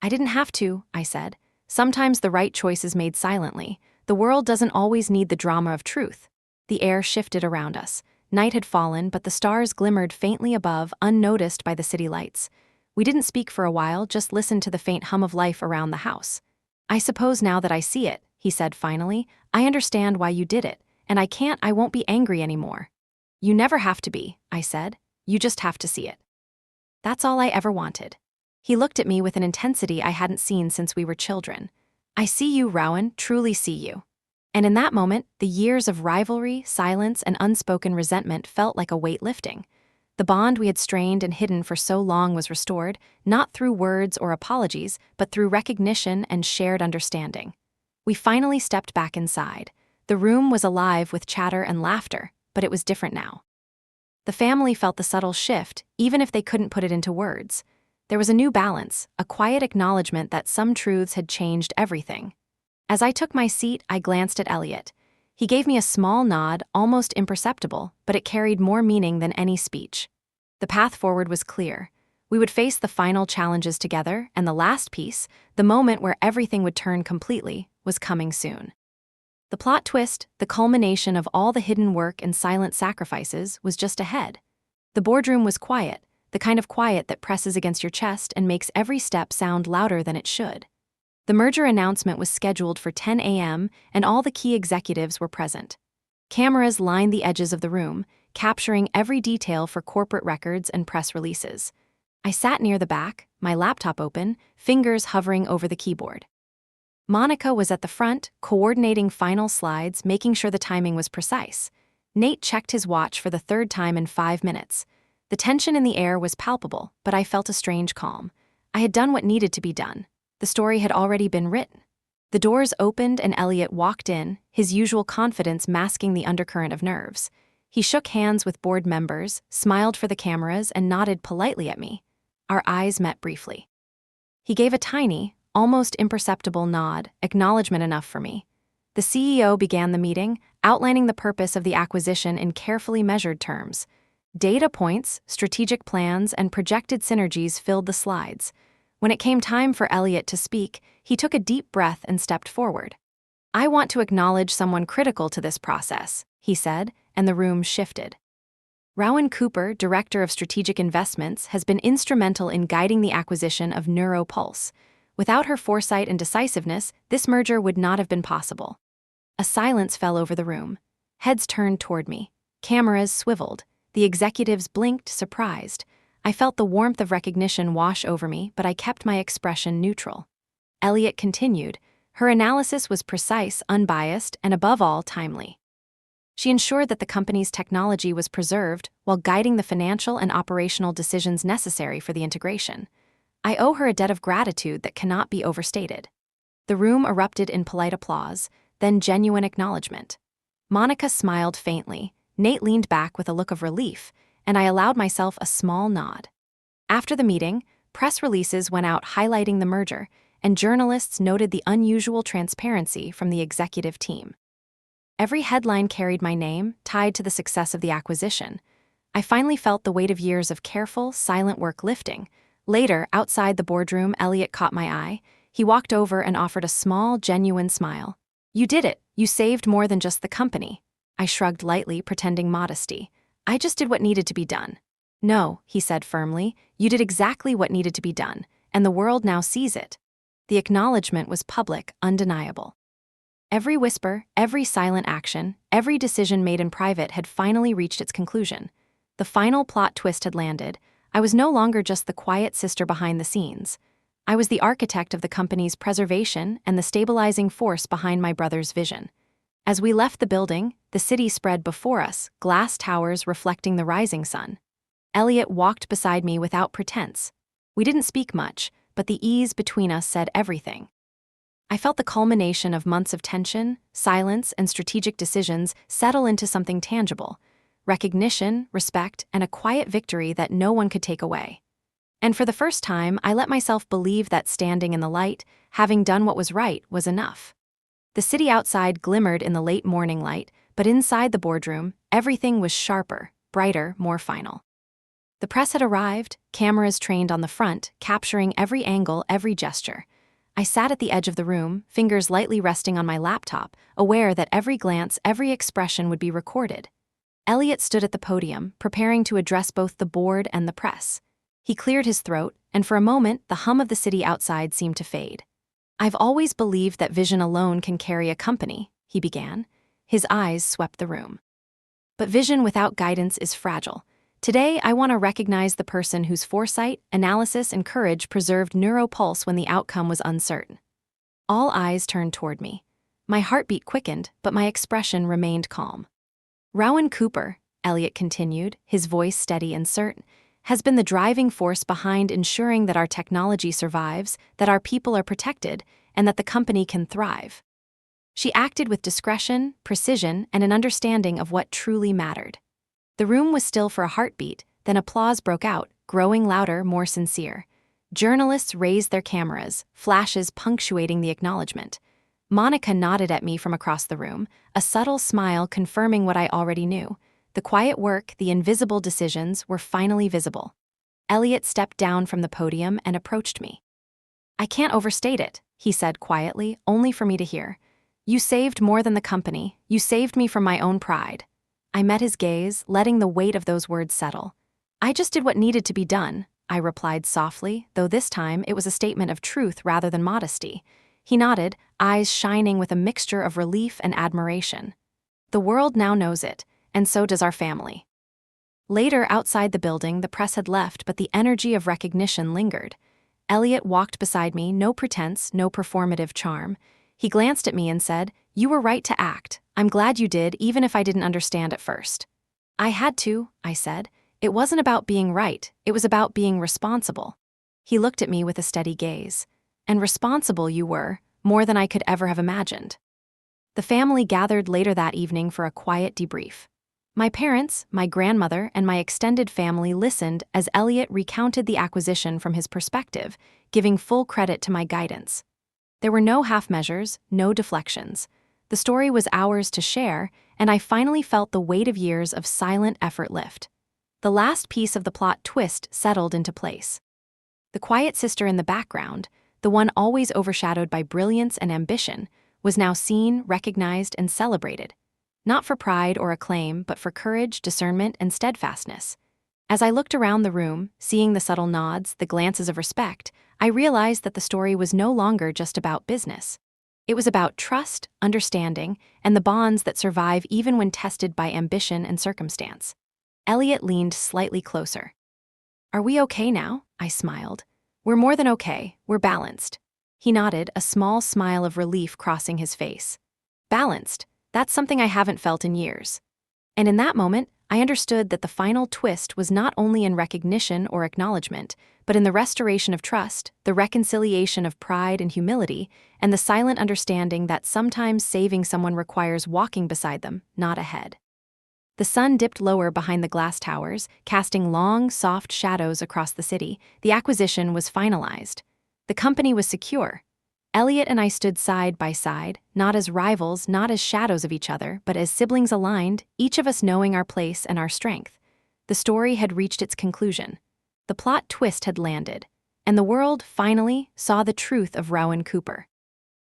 I didn't have to, I said. Sometimes the right choice is made silently. The world doesn't always need the drama of truth. The air shifted around us. Night had fallen, but the stars glimmered faintly above, unnoticed by the city lights. We didn't speak for a while, just listened to the faint hum of life around the house. I suppose now that I see it, he said finally, I understand why you did it, and I won't be angry anymore. You never have to be, I said. You just have to see it. That's all I ever wanted. He looked at me with an intensity I hadn't seen since we were children. I see you, Rowan, truly see you. And in that moment, the years of rivalry, silence, and unspoken resentment felt like a weight lifting. The bond we had strained and hidden for so long was restored, not through words or apologies, but through recognition and shared understanding. We finally stepped back inside. The room was alive with chatter and laughter, but it was different now. The family felt the subtle shift, even if they couldn't put it into words. There was a new balance, a quiet acknowledgement that some truths had changed everything. As I took my seat, I glanced at Elliot. He gave me a small nod, almost imperceptible, but it carried more meaning than any speech. The path forward was clear. We would face the final challenges together, and the last piece, the moment where everything would turn completely, was coming soon. The plot twist, the culmination of all the hidden work and silent sacrifices, was just ahead. The boardroom was quiet, the kind of quiet that presses against your chest and makes every step sound louder than it should. The merger announcement was scheduled for 10 a.m., and all the key executives were present. Cameras lined the edges of the room, capturing every detail for corporate records and press releases. I sat near the back, my laptop open, fingers hovering over the keyboard. Monica was at the front, coordinating final slides, making sure the timing was precise. Nate checked his watch for the third time in 5 minutes. The tension in the air was palpable, but I felt a strange calm. I had done what needed to be done. The story had already been written. The doors opened and Elliot walked in, his usual confidence masking the undercurrent of nerves. He shook hands with board members, smiled for the cameras, and nodded politely at me. Our eyes met briefly. He gave a tiny, almost imperceptible nod, acknowledgement enough for me. The CEO began the meeting, outlining the purpose of the acquisition in carefully measured terms. Data points, strategic plans, and projected synergies filled the slides. When it came time for Elliot to speak, he took a deep breath and stepped forward. I want to acknowledge someone critical to this process, he said, and the room shifted. Rowan Cooper, Director of Strategic Investments, has been instrumental in guiding the acquisition of NeuroPulse. Without her foresight and decisiveness, this merger would not have been possible. A silence fell over the room. Heads turned toward me. Cameras swiveled. The executives blinked, surprised. I felt the warmth of recognition wash over me, but I kept my expression neutral. Elliot continued. Her analysis was precise, unbiased, and above all, timely. She ensured that the company's technology was preserved while guiding the financial and operational decisions necessary for the integration. I owe her a debt of gratitude that cannot be overstated. The room erupted in polite applause, then genuine acknowledgement. Monica smiled faintly, Nate leaned back with a look of relief, and I allowed myself a small nod. After the meeting, press releases went out highlighting the merger, and journalists noted the unusual transparency from the executive team. Every headline carried my name, tied to the success of the acquisition. I finally felt the weight of years of careful, silent work lifting. Later, outside the boardroom, Elliot caught my eye. He walked over and offered a small, genuine smile. "You did it. You saved more than just the company." I shrugged lightly, pretending modesty. "I just did what needed to be done." "No," he said firmly, "you did exactly what needed to be done, and the world now sees it." The acknowledgement was public, undeniable. Every whisper, every silent action, every decision made in private had finally reached its conclusion. The final plot twist had landed. I was no longer just the quiet sister behind the scenes. I was the architect of the company's preservation and the stabilizing force behind my brother's vision. As we left the building, the city spread before us, glass towers reflecting the rising sun. Elliot walked beside me without pretense. We didn't speak much, but the ease between us said everything. I felt the culmination of months of tension, silence, and strategic decisions settle into something tangible: recognition, respect, and a quiet victory that no one could take away. And for the first time, I let myself believe that standing in the light, having done what was right, was enough. The city outside glimmered in the late morning light, but inside the boardroom, everything was sharper, brighter, more final. The press had arrived, cameras trained on the front, capturing every angle, every gesture. I sat at the edge of the room, fingers lightly resting on my laptop, aware that every glance, every expression would be recorded. Elliot stood at the podium, preparing to address both the board and the press. He cleared his throat, and for a moment, the hum of the city outside seemed to fade. "I've always believed that vision alone can carry a company," he began. His eyes swept the room. "But vision without guidance is fragile. Today, I want to recognize the person whose foresight, analysis, and courage preserved neuropulse when the outcome was uncertain." All eyes turned toward me. My heartbeat quickened, but my expression remained calm. "Rowan Cooper," Elliot continued, his voice steady and certain, "has been the driving force behind ensuring that our technology survives, that our people are protected, and that the company can thrive." She acted with discretion, precision, and an understanding of what truly mattered. The room was still for a heartbeat, then applause broke out, growing louder, more sincere. Journalists raised their cameras, flashes punctuating the acknowledgement. Monica nodded at me from across the room, a subtle smile confirming what I already knew. The quiet work, the invisible decisions, were finally visible. Elliot stepped down from the podium and approached me. "I can't overstate it," he said quietly, only for me to hear. "You saved more than the company. You saved me from my own pride." I met his gaze, letting the weight of those words settle. "I just did what needed to be done," I replied softly, though this time it was a statement of truth rather than modesty. He nodded, eyes shining with a mixture of relief and admiration. "The world now knows it, and so does our family." Later, outside the building, the press had left, but the energy of recognition lingered. Elliot walked beside me, no pretense, no performative charm. He glanced at me and said, "You were right to act. I'm glad you did, even if I didn't understand at first." "I had to," I said. "It wasn't about being right, it was about being responsible." He looked at me with a steady gaze. "And responsible you were, more than I could ever have imagined." The family gathered later that evening for a quiet debrief. My parents, my grandmother, and my extended family listened as Elliot recounted the acquisition from his perspective, giving full credit to my guidance. There were no half measures, no deflections. The story was ours to share, and I finally felt the weight of years of silent effort lift. The last piece of the plot twist settled into place. The quiet sister in the background, the one always overshadowed by brilliance and ambition, was now seen, recognized, and celebrated. Not for pride or acclaim, but for courage, discernment, and steadfastness. As I looked around the room, seeing the subtle nods, the glances of respect, I realized that the story was no longer just about business. It was about trust, understanding, and the bonds that survive even when tested by ambition and circumstance. Elliot leaned slightly closer. "Are we okay now?" I smiled. "We're more than okay, we're balanced." He nodded, a small smile of relief crossing his face. "Balanced? That's something I haven't felt in years." And in that moment, I understood that the final twist was not only in recognition or acknowledgement, but in the restoration of trust, the reconciliation of pride and humility, and the silent understanding that sometimes saving someone requires walking beside them, not ahead. The sun dipped lower behind the glass towers, casting long, soft shadows across the city. The acquisition was finalized. The company was secure. Elliot and I stood side by side, not as rivals, not as shadows of each other, but as siblings aligned, each of us knowing our place and our strength. The story had reached its conclusion. The plot twist had landed, and the world, finally, saw the truth of Rowan Cooper.